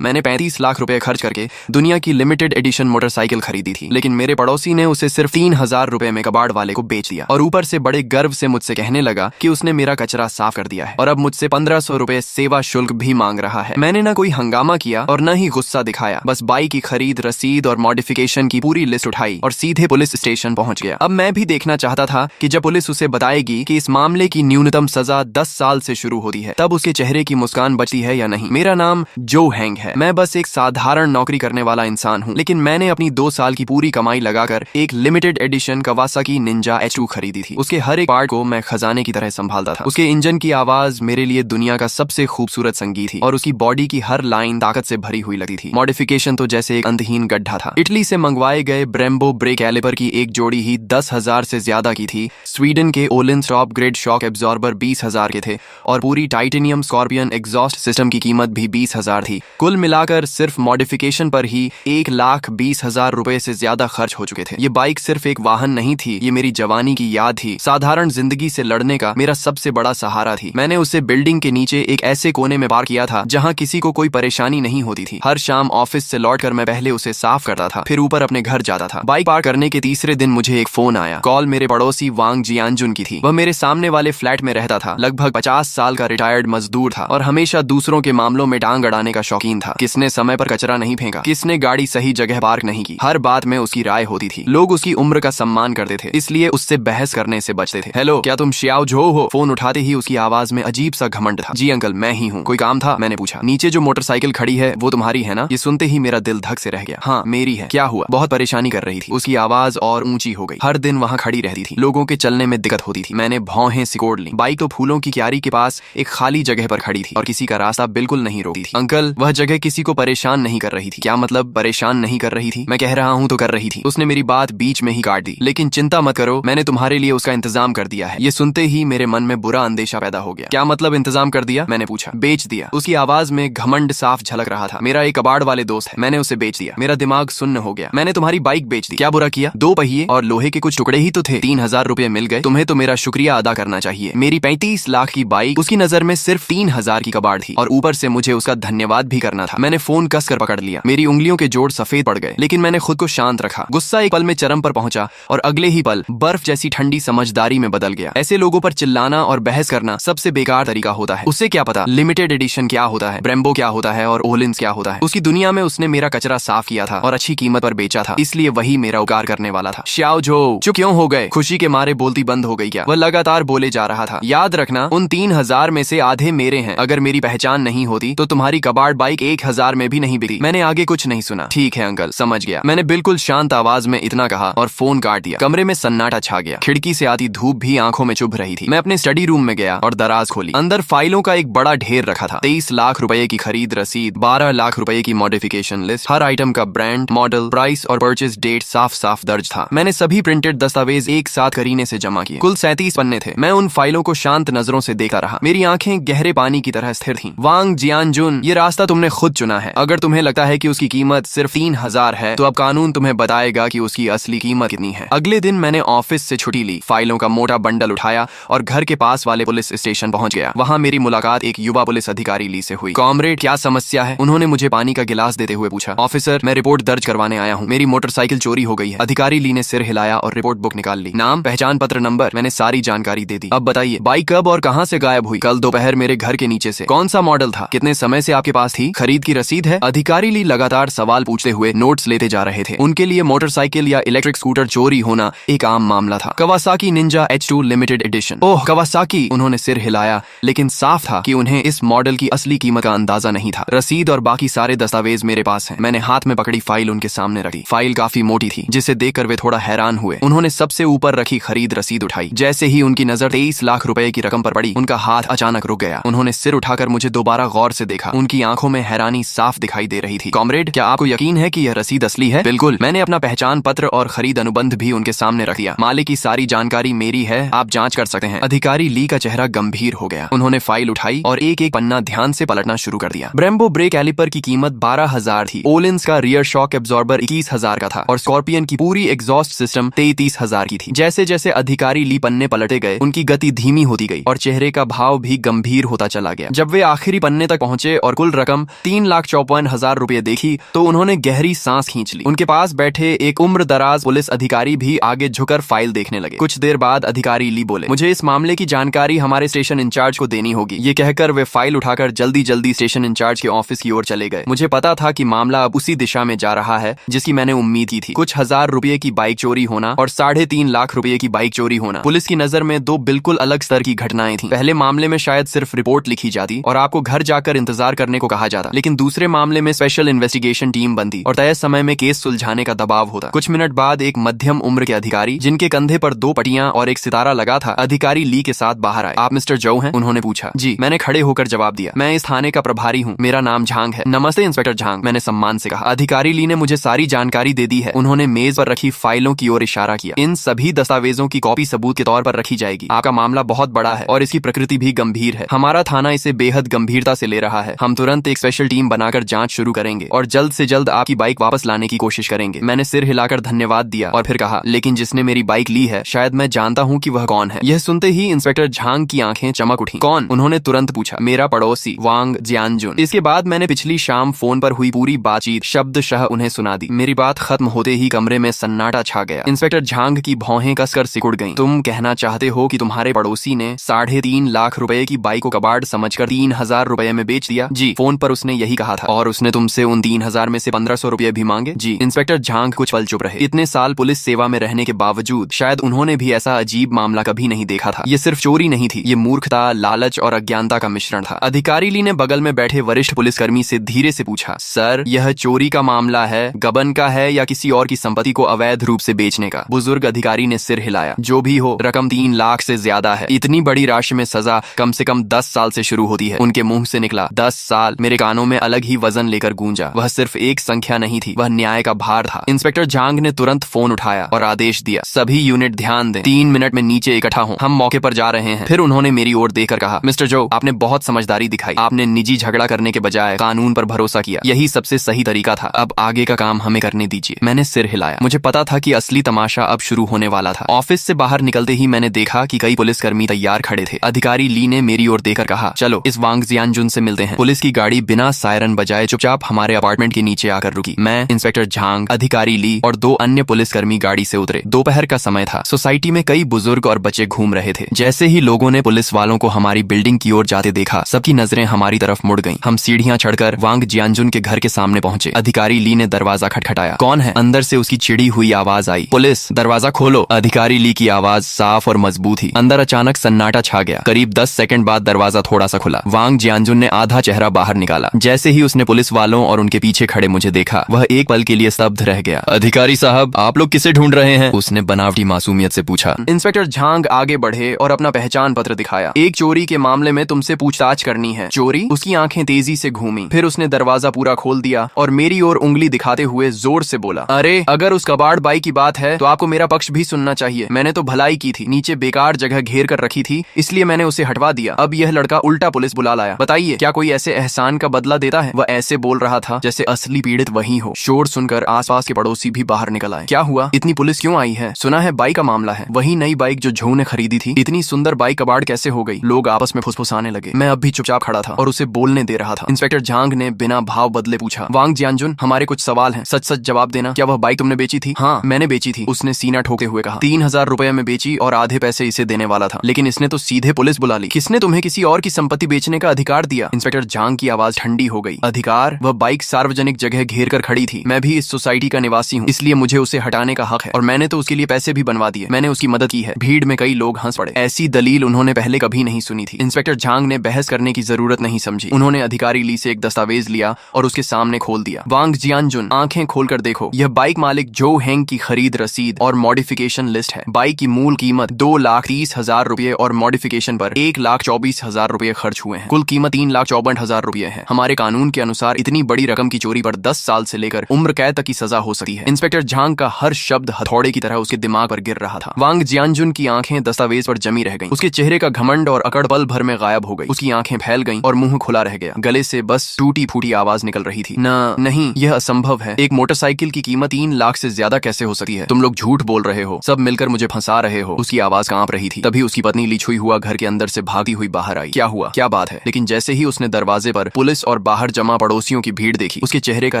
मैंने 35 लाख रुपए खर्च करके दुनिया की लिमिटेड एडिशन मोटरसाइकिल खरीदी थी, लेकिन मेरे पड़ोसी ने उसे सिर्फ 3,000 रुपए में कबाड़ वाले को बेच दिया और ऊपर से बड़े गर्व से मुझसे कहने लगा कि उसने मेरा कचरा साफ कर दिया है और अब मुझसे 1500 रुपए सेवा शुल्क भी मांग रहा है। मैंने ना कोई हंगामा किया और न ही गुस्सा दिखाया, बस बाइक की खरीद, रसीद और मॉडिफिकेशन की पूरी लिस्ट उठाई और सीधे पुलिस स्टेशन पहुंच गया। अब मैं भी देखना चाहता था कि जब पुलिस उसे बताएगी कि इस मामले की न्यूनतम सजा 10 साल से शुरू होती है, तब उसके चेहरे की मुस्कान बचती है या नहीं। मेरा नाम जो हैंग है, मैं बस एक साधारण नौकरी करने वाला इंसान हूँ, लेकिन मैंने अपनी 2 साल की पूरी कमाई लगाकर एक limited edition Kawasaki Ninja H2 खरीदी थी। उसके हर एक पार्ट को मैं खजाने की तरह संभालता था। उसके इंजन की आवाज मेरे लिए दुनिया का सबसे खूबसूरत संगीत थी और उसकी बॉडी की हर लाइन ताकत से भरी हुई लगती थी। मॉडिफिकेशन तो जैसे एक अंतहीन गड्ढा था। इटली से मंगवाए गए ब्रेम्बो ब्रेक कैलिपर की एक जोड़ी ही 10,000 से ज्यादा की थी। स्वीडन के ओलिंस टॉप ग्रेड शॉक एब्जॉर्बर 20,000 के थे और पूरी टाइटेनियम स्कॉर्पियन एग्जॉस्ट सिस्टम की कीमत भी 20,000 थी। कुल मिलाकर सिर्फ मॉडिफिकेशन पर ही 1,20,000 रुपए से ज्यादा खर्च हो चुके थे। ये बाइक सिर्फ एक वाहन नहीं थी, ये मेरी जवानी की याद थी, साधारण जिंदगी से लड़ने का मेरा सबसे बड़ा सहारा थी। मैंने उसे बिल्डिंग के नीचे एक ऐसे कोने में पार्क किया था जहां किसी को कोई परेशानी नहीं होती थी। हर शाम ऑफिस से लौटकर मैं पहले उसे साफ करता था, फिर ऊपर अपने घर जाता था। बाइक पार्क करने के तीसरे दिन मुझे एक फोन आया। कॉल मेरे पड़ोसी वांग जियानजुन की थी। वह मेरे सामने वाले फ्लैट में रहता था। लगभग 50 साल का रिटायर्ड मजदूर था और हमेशा दूसरों के मामलों में टांग अड़ाने का शौकीन था। किसने समय पर कचरा नहीं फेंका, किसने गाड़ी सही जगह पार्क नहीं की, हर बात में उसकी राय होती थी। लोग उसकी उम्र का सम्मान करते थे, इसलिए उससे बहस करने से बचते थे। हेलो, क्या तुम श्याओ झो हो? फोन उठाते ही उसकी आवाज में अजीब सा घमंड था। जी अंकल, मैं ही हूँ। कोई काम था? मैंने पूछा। नीचे जो मोटरसाइकिल खड़ी है वो तुम्हारी है ना? ये सुनते ही मेरा दिल धक से रह गया। हाँ, मेरी है। क्या हुआ? बहुत परेशानी कर रही थी। उसकी आवाज और ऊंची हो गई। हर दिन वहाँ खड़ी रहती थी, लोगों के चलने में दिक्कत होती थी। मैंने भौहें सिकोड़ ली। बाइक तो फूलों की क्यारी के पास एक खाली जगह पर खड़ी थी और किसी का रास्ता बिल्कुल नहीं रोकती थी। अंकल, वह जगह किसी को परेशान नहीं कर रही थी। क्या मतलब परेशान नहीं कर रही थी? मैं कह रहा हूँ तो कर रही थी। उसने मेरी बात बीच में ही काट दी। लेकिन चिंता मत करो, मैंने तुम्हारे लिए उसका इंतजाम कर दिया है। ये सुनते ही मेरे मन में बुरा अंदेशा पैदा हो गया। क्या मतलब इंतजाम कर दिया? मैंने पूछा। बेच दिया। उसकी आवाज में घमंड साफ झलक रहा था। मेरा एक कबाड़ वाले दोस्त है, मैंने उसे बेच दिया। मेरा दिमाग सुन्न हो गया। मैंने तुम्हारी बाइक बेच दी। क्या बुरा किया? 2 पहिए और लोहे के कुछ टुकड़े ही तो थे। 3,000 रुपए मिल गए। तुम्हें तो मेरा शुक्रिया अदा करना चाहिए। मेरी 35 लाख की बाइक उसकी नजर में सिर्फ 3,000 की कबाड़ थी और ऊपर से मुझे उसका धन्यवाद भी करना था। मैंने फोन कसकर पकड़ लिया। मेरी उंगलियों के जोड़ सफेद पड़ गए, लेकिन मैंने खुद को शांत रखा। गुस्सा एक पल में चरम पर पहुंचा और अगले ही पल बर्फ जैसी ठंडी समझदारी में बदल गया। ऐसे लोगों पर चिल्लाना और बहस करना सबसे बेकार तरीका होता है। उसे क्या पता लिमिटेड एडिशन क्या होता है, ब्रेम्बो क्या होता है और ओलिंस क्या होता है। उसकी दुनिया में उसने मेरा कचरा साफ किया था और अच्छी कीमत पर बेचा था, इसलिए वही मेरा उपकार करने वाला था। श्याओ झो, चुप क्यों हो गए? खुशी के मारे बोलती बंद हो गई क्या? वह लगातार बोले जा रहा था। याद रखना, उन 3,000 में से आधे मेरे हैं। अगर मेरी पहचान नहीं होती तो तुम्हारी कबाड़ बाइक 1,000 में भी नहीं बिकी। मैंने आगे कुछ नहीं सुना। ठीक है अंकल, समझ गया। मैंने बिल्कुल शांत आवाज में इतना कहा और फोन काट दिया। कमरे में सन्नाटा छा गया। खिड़की से आती धूप भी आंखों में चुभ रही थी। मैं अपने स्टडी रूम में गया और दराज खोली। अंदर फाइलों का एक बड़ा ढेर रखा था। 23 लाख रुपए की खरीद रसीद, 12 लाख रुपए की मॉडिफिकेशन लिस्ट, हर आइटम का ब्रांड, मॉडल, प्राइस और परचेज डेट साफ साफ दर्ज था। मैंने सभी प्रिंटेड दस्तावेज एक साथ करीने से जमा किए। कुल 37 पन्ने थे। मैं उन फाइलों को शांत नजरों से देखता रहा। मेरी आंखें गहरे पानी की तरह स्थिर थीं। वांग जियानजुन, ये रास्ता तुमने खुद चुना है। अगर तुम्हें लगता है कि उसकी कीमत सिर्फ 3,000 है, तो अब कानून तुम्हें बताएगा कि उसकी असली कीमत कितनी है। अगले दिन मैंने ऑफिस से छुट्टी ली, फाइलों का मोटा बंडल उठाया और घर के पास वाले पुलिस स्टेशन पहुंच गया। वहां मेरी मुलाकात एक युवा पुलिस अधिकारी ली से हुई। कॉमरेड, क्या समस्या है? उन्होंने मुझे पानी का गिलास देते हुए पूछा। ऑफिसर, मैं रिपोर्ट दर्ज करवाने आया हूँ। मेरी मोटरसाइकिल चोरी हो गई है। अधिकारी ली ने सिर हिलाया और रिपोर्ट बुक निकाल ली। नाम, पहचान पत्र नंबर, मैंने सारी जानकारी दे दी। अब बताइए, बाइक कब और कहां से गायब हुई? कल दोपहर मेरे घर के नीचे से। कौन सा मॉडल था? कितने समय से आपके पास थी? खरीद की रसीद है? अधिकारी ली लगातार सवाल पूछते हुए नोट्स लेते जा रहे थे। उनके लिए मोटरसाइकिल या इलेक्ट्रिक स्कूटर चोरी होना एक आम मामला था। Kawasaki Ninja H2 limited edition. Oh Kawasaki, उन्होंने सिर हिलाया, लेकिन साफ था कि उन्हें इस मॉडल की असली कीमत का अंदाजा नहीं था। रसीद और बाकी सारे दस्तावेज मेरे पास हैं। मैंने हाथ में पकड़ी फाइल उनके सामने रखी। फाइल काफी मोटी थी, जिसे देखकर वे थोड़ा हैरान हुए। उन्होंने सबसे ऊपर रखी खरीद रसीद उठाई। जैसे ही उनकी नजर 23 लाख रुपए की रकम पर पड़ी, उनका हाथ अचानक रुक गया। उन्होंने सिर उठाकर मुझे दोबारा गौर से देखा। उनकी आंखों में हैरानी साफ दिखाई दे रही थी। कॉमरेड, क्या आपको यकीन है कि यह रसीद असली है? बिल्कुल। मैंने अपना पहचान पत्र और खरीद अनुबंध भी उनके सामने रख दिया। मालिक की सारी जानकारी मेरी है, आप जांच कर सकते हैं। अधिकारी ली का चेहरा गंभीर हो गया। उन्होंने फाइल उठाई और एक एक पन्ना ध्यान से पलटना शुरू कर दिया। ब्रेम्बो ब्रेक कैलिपर की कीमत 12,000 थी। ओलिंस का रियर शॉक एब्जॉर्बर 21,000 का था और स्कॉर्पियन की पूरी एग्जॉस्ट सिस्टम 33,000 की थी। जैसे जैसे अधिकारी ली पन्ने पलटे गए, उनकी गति धीमी होती गई और चेहरे का भाव भी गंभीर होता चला गया। जब वे आखिरी पन्ने तक पहुंचे और कुल रकम 3,54,000 रुपए देखी तो उन्होंने गहरी सांस खींच ली। उनके पास बैठे एक उम्रदराज पुलिस अधिकारी भी आगे झुककर फाइल देखने लगे। कुछ देर बाद अधिकारी ली बोले, मुझे इस मामले की जानकारी हमारे स्टेशन इंचार्ज को देनी होगी। ये कहकर वे फाइल उठाकर जल्दी जल्दी स्टेशन इंचार्ज के ऑफिस की ओर चले गए। मुझे पता था कि मामला अब उसी दिशा में जा रहा है जिसकी मैंने उम्मीद की थी। कुछ हजार रुपए की बाइक चोरी होना और 3.5 लाख रुपए की बाइक चोरी होना पुलिस की नजर में दो बिल्कुल अलग स्तर की घटनाएं थी। पहले मामले में शायद सिर्फ रिपोर्ट लिखी जाती और आपको घर जाकर इंतजार करने को कहा जाता, लेकिन दूसरे मामले में स्पेशल इन्वेस्टिगेशन टीम बनती और तय समय में केस सुलझाने का दबाव होता। कुछ मिनट बाद एक मध्यम उम्र के अधिकारी जिनके कंधे पर 2 पट्टियां और एक सितारा लगा था, अधिकारी ली के साथ बाहर आए। आप मिस्टर जो हैं? उन्होंने पूछा। जी, मैंने खड़े होकर जवाब दिया। मैं इस थाने का प्रभारी हूँ, मेरा नाम झांग है। नमस्ते इंस्पेक्टर झांग, मैंने सम्मान से कहा। अधिकारी ली ने मुझे सारी जानकारी दे दी है। उन्होंने मेज पर रखी फाइलों की ओर इशारा किया। इन सभी दस्तावेजों की कॉपी सबूत के तौर पर रखी जाएगी। आपका मामला बहुत बड़ा है और इसकी प्रकृति भी गंभीर है। हमारा थाना इसे बेहद गंभीरता से ले रहा है। हम तुरंत एक स्पेशल टीम बनाकर जांच शुरू करेंगे और जल्द से जल्द आपकी बाइक वापस लाने की कोशिश करेंगे। मैंने सिर हिलाकर धन्यवाद दिया और फिर कहा, लेकिन जिसने मेरी बाइक ली है शायद मैं जानता हूँ कि वह कौन है। यह सुनते ही इंस्पेक्टर झांग की आंखें चमक उठी। कौन? उन्होंने तुरंत पूछा। मेरा पड़ोसी वांग जियानजुन। इसके बाद मैंने पिछली शाम फोन पर हुई पूरी बातचीत शब्दशः उन्हें सुना दी। मेरी बात खत्म होते ही कमरे में सन्नाटा छा गया। इंस्पेक्टर झांग की भौहें कसकर सिकुड़ गईं। तुम कहना चाहते हो कि तुम्हारे पड़ोसी ने 3.5 लाख रुपए की बाइक को कबाड़ समझकर 3,000 रुपए में बेच दिया? जी, फोन पर उसने यही कहा था। और उसने तुमसे उन 3,000 में से 1,500 रुपए भी मांगे? जी। इंस्पेक्टर झांग कुछ पल चुप रहे। इतने साल पुलिस सेवा में रहने के बावजूद शायद उन्होंने भी ऐसा अजीब मामला कभी नहीं देखा था। ये सिर्फ चोरी नहीं थी, ये मूर्खता, लालच और अज्ञानता का मिश्रण था। अधिकारी ली ने बगल में बैठे वरिष्ठ पुलिसकर्मी से धीरे से पूछा, सर, यह चोरी का मामला है, गबन का है या किसी और की संपत्ति को अवैध रूप से बेचने का? बुजुर्ग अधिकारी ने सिर हिलाया। जो भी हो, रकम 3 लाख से ज्यादा है। इतनी बड़ी राशि में सजा कम से कम 10 साल से शुरू होती है। उनके मुंह से निकला 10 साल। मेरे कानों में अलग ही वजन लेकर गूंजा। वह सिर्फ एक संख्या नहीं थी, वह न्याय का भार था। इंस्पेक्टर झांग ने तुरंत फोन उठाया और आदेश दिया, सभी यूनिट ध्यान दें, 3 मिनट में नीचे इकट्ठा हों, हम मौके पर जा रहे हैं। फिर उन्होंने मेरी ओर देखकर कहा, मिस्टर जो, आपने बहुत समझदारी दिखाई। आपने निजी झगड़ा करने के बजाय कानून पर भरोसा किया। यही सबसे सही तरीका था। अब आगे का काम हमें करने दीजिए। मैंने सिर हिलाया। मुझे पता था कि असली तमाशा अब शुरू होने वाला था। ऑफिस से बाहर निकलते ही मैंने देखा कि कई पुलिसकर्मी तैयार खड़े थे। अधिकारी ली ने मेरी ओर देखकर कहा, चलो इस वांग जियानजुन से मिलते हैं। पुलिस की गाड़ी बिना सायरन बजाए चुपचाप हमारे अपार्टमेंट के नीचे आकर रुकी। मैं, इंस्पेक्टर झांग, अधिकारी ली और 2 अन्य पुलिसकर्मी गाड़ी से उतरे। दोपहर का समय था। सोसाइटी में कई बुजुर्ग और बच्चे घूम रहे थे। जैसे ही लोगों ने पुलिस वालों को हमारी बिल्डिंग की ओर जाते देखा, सबकी नजरें हमारी तरफ मुड़ गईं। हम सीढ़ियां चढ़कर वांग जियानजुन के घर के सामने पहुंचे। अधिकारी ली ने दरवाजा खटखटाया। कौन है? अंदर से उसकी चिड़ी हुई आवाज आई। पुलिस, दरवाजा खोलो। अधिकारी ली की आवाज साफ और मजबूत थी। अंदर अचानक सन्नाटा छा गया। करीब 10 सेकंड बाद दरवाजा थोड़ा सा खुला। वांग जियानजुन ने आधा चेहरा बाहर निकाला। जैसे ही उसने पुलिस वालों और उनके पीछे खड़े मुझे देखा, वह एक पल के लिए स्तब्ध रह गया। अधिकारी साहब, आप लोग किसे ढूंढ रहे हैं? उसने बनावटी मासूमियत से पूछा। इंस्पेक्टर झांग आगे बढ़े और अपना पहचान पत्र दिखाया। एक चोरी के मामले में तुमसे पूछताछ करनी है। चोरी? उसकी आंखें तेजी से घूमी। फिर उसने दरवाजा पूरा खोल दिया और मेरी ओर उंगली दिखाते हुए जोर से बोला, अरे, अगर उस कबाड़ बाई की बात है तो आपको मेरा पक्ष भी सुनना चाहिए। मैंने तो भलाई की थी, नीचे बेकार जगह घेर कर रखी थी, इसलिए मैंने उसे हटवा दिया। अब यह लड़का उल्टा पुलिस बुला लाया। बताइए, क्या कोई ऐसे एहसान का बदला देता है? वह ऐसे बोल रहा था जैसे असली पीड़ित वही हो। शोर सुनकर आसपास के पड़ोसी भी बाहर निकल आए। क्या हुआ? इतनी पुलिस क्यों आई है? सुना है बाइक का मामला है। वही नई बाइक जो झो ने खरीदी थी। इतनी सुंदर बाइक कबाड़ कैसे हो गई? लोग आपस में फुसफुसाने लगे। मैं अब भी चुपचाप खड़ा था और उसे बोलने दे रहा था। इंस्पेक्टर झांग ने बिना भाव बदले पूछा, वांग जियानजुन, हमारे कुछ सवाल हैं, सच सच जवाब देना। क्या वह बाइक तुमने बेची थी? हाँ, मैंने बेची थी, उसने सीना ठोके हुए कहा। 3,000 रुपए में बेची और आधे पैसे इसे देने वाला था, लेकिन इसने तो सीधे पुलिस बुला ली। किसने तुम्हें किसी और की संपत्ति बेचने का अधिकार दिया? इंस्पेक्टर झांग की आवाज ठंडी हो गई। अधिकार? वह बाइक सार्वजनिक जगह घेर कर खड़ी थी। मैं भी इस सोसाइटी का निवासी हूँ, इसलिए मुझे उसे हटाने का हक है और मैंने तो उसके लिए पैसे भी बनवा दिए। मैंने उसकी मदद की है। भीड़ में कई लोग हंस पड़े। ऐसी दलील उन्होंने पहले कभी नहीं सुनी थी। इंस्पेक्टर झांग ने बहस करने की जरूरत नहीं समझी। उन्होंने अधिकारी ली से एक दस्तावेज लिया और उसके सामने खोल दिया। वांग जियानजुन, आंखें खोलकर देखो, यह बाइक मालिक जो हेंग की खरीद रसीद और मॉडिफिकेशन लिस्ट है। बाइक की मूल कीमत 2,30,000 रुपए और मॉडिफिकेशन पर 1,24,000 रुपए खर्च हुए हैं। कुल कीमत 3,54,000 रुपए है। हमारे कानून के अनुसार इतनी बड़ी रकम की चोरी पर 10 साल से लेकर उम्र कैद तक की सजा हो सकती है। इंस्पेक्टर झांग का हर शब्द हथौड़े की तरह उसके दिमाग पर गिर रहा था। वांग जियानजुन की आंखें दस्तावेज पर जमी रह गईं। उसके चेहरे का घमंड और अकड़ पल भर में गायब हो गई। उसकी आंखें फैल गईं और मुंह खुला रह गया। गले से बस टूटी फूटी आवाज निकल रही थी, नहीं, यह असंभव है। एक मोटरसाइकिल की कीमत 3 लाख से ज्यादा कैसे हो सकती है? तुम लोग झूठ बोल रहे हो, सब मिलकर मुझे फंसा रहे हो। उसकी आवाज कांप रही थी। तभी उसकी पत्नी लिछुई हुआ घर के अंदर से भागती हुई बाहर आई। क्या हुआ? क्या बात है? लेकिन जैसे ही उसने दरवाजे पर पुलिस और और बाहर जमा पड़ोसियों की भीड़ देखी, उसके चेहरे का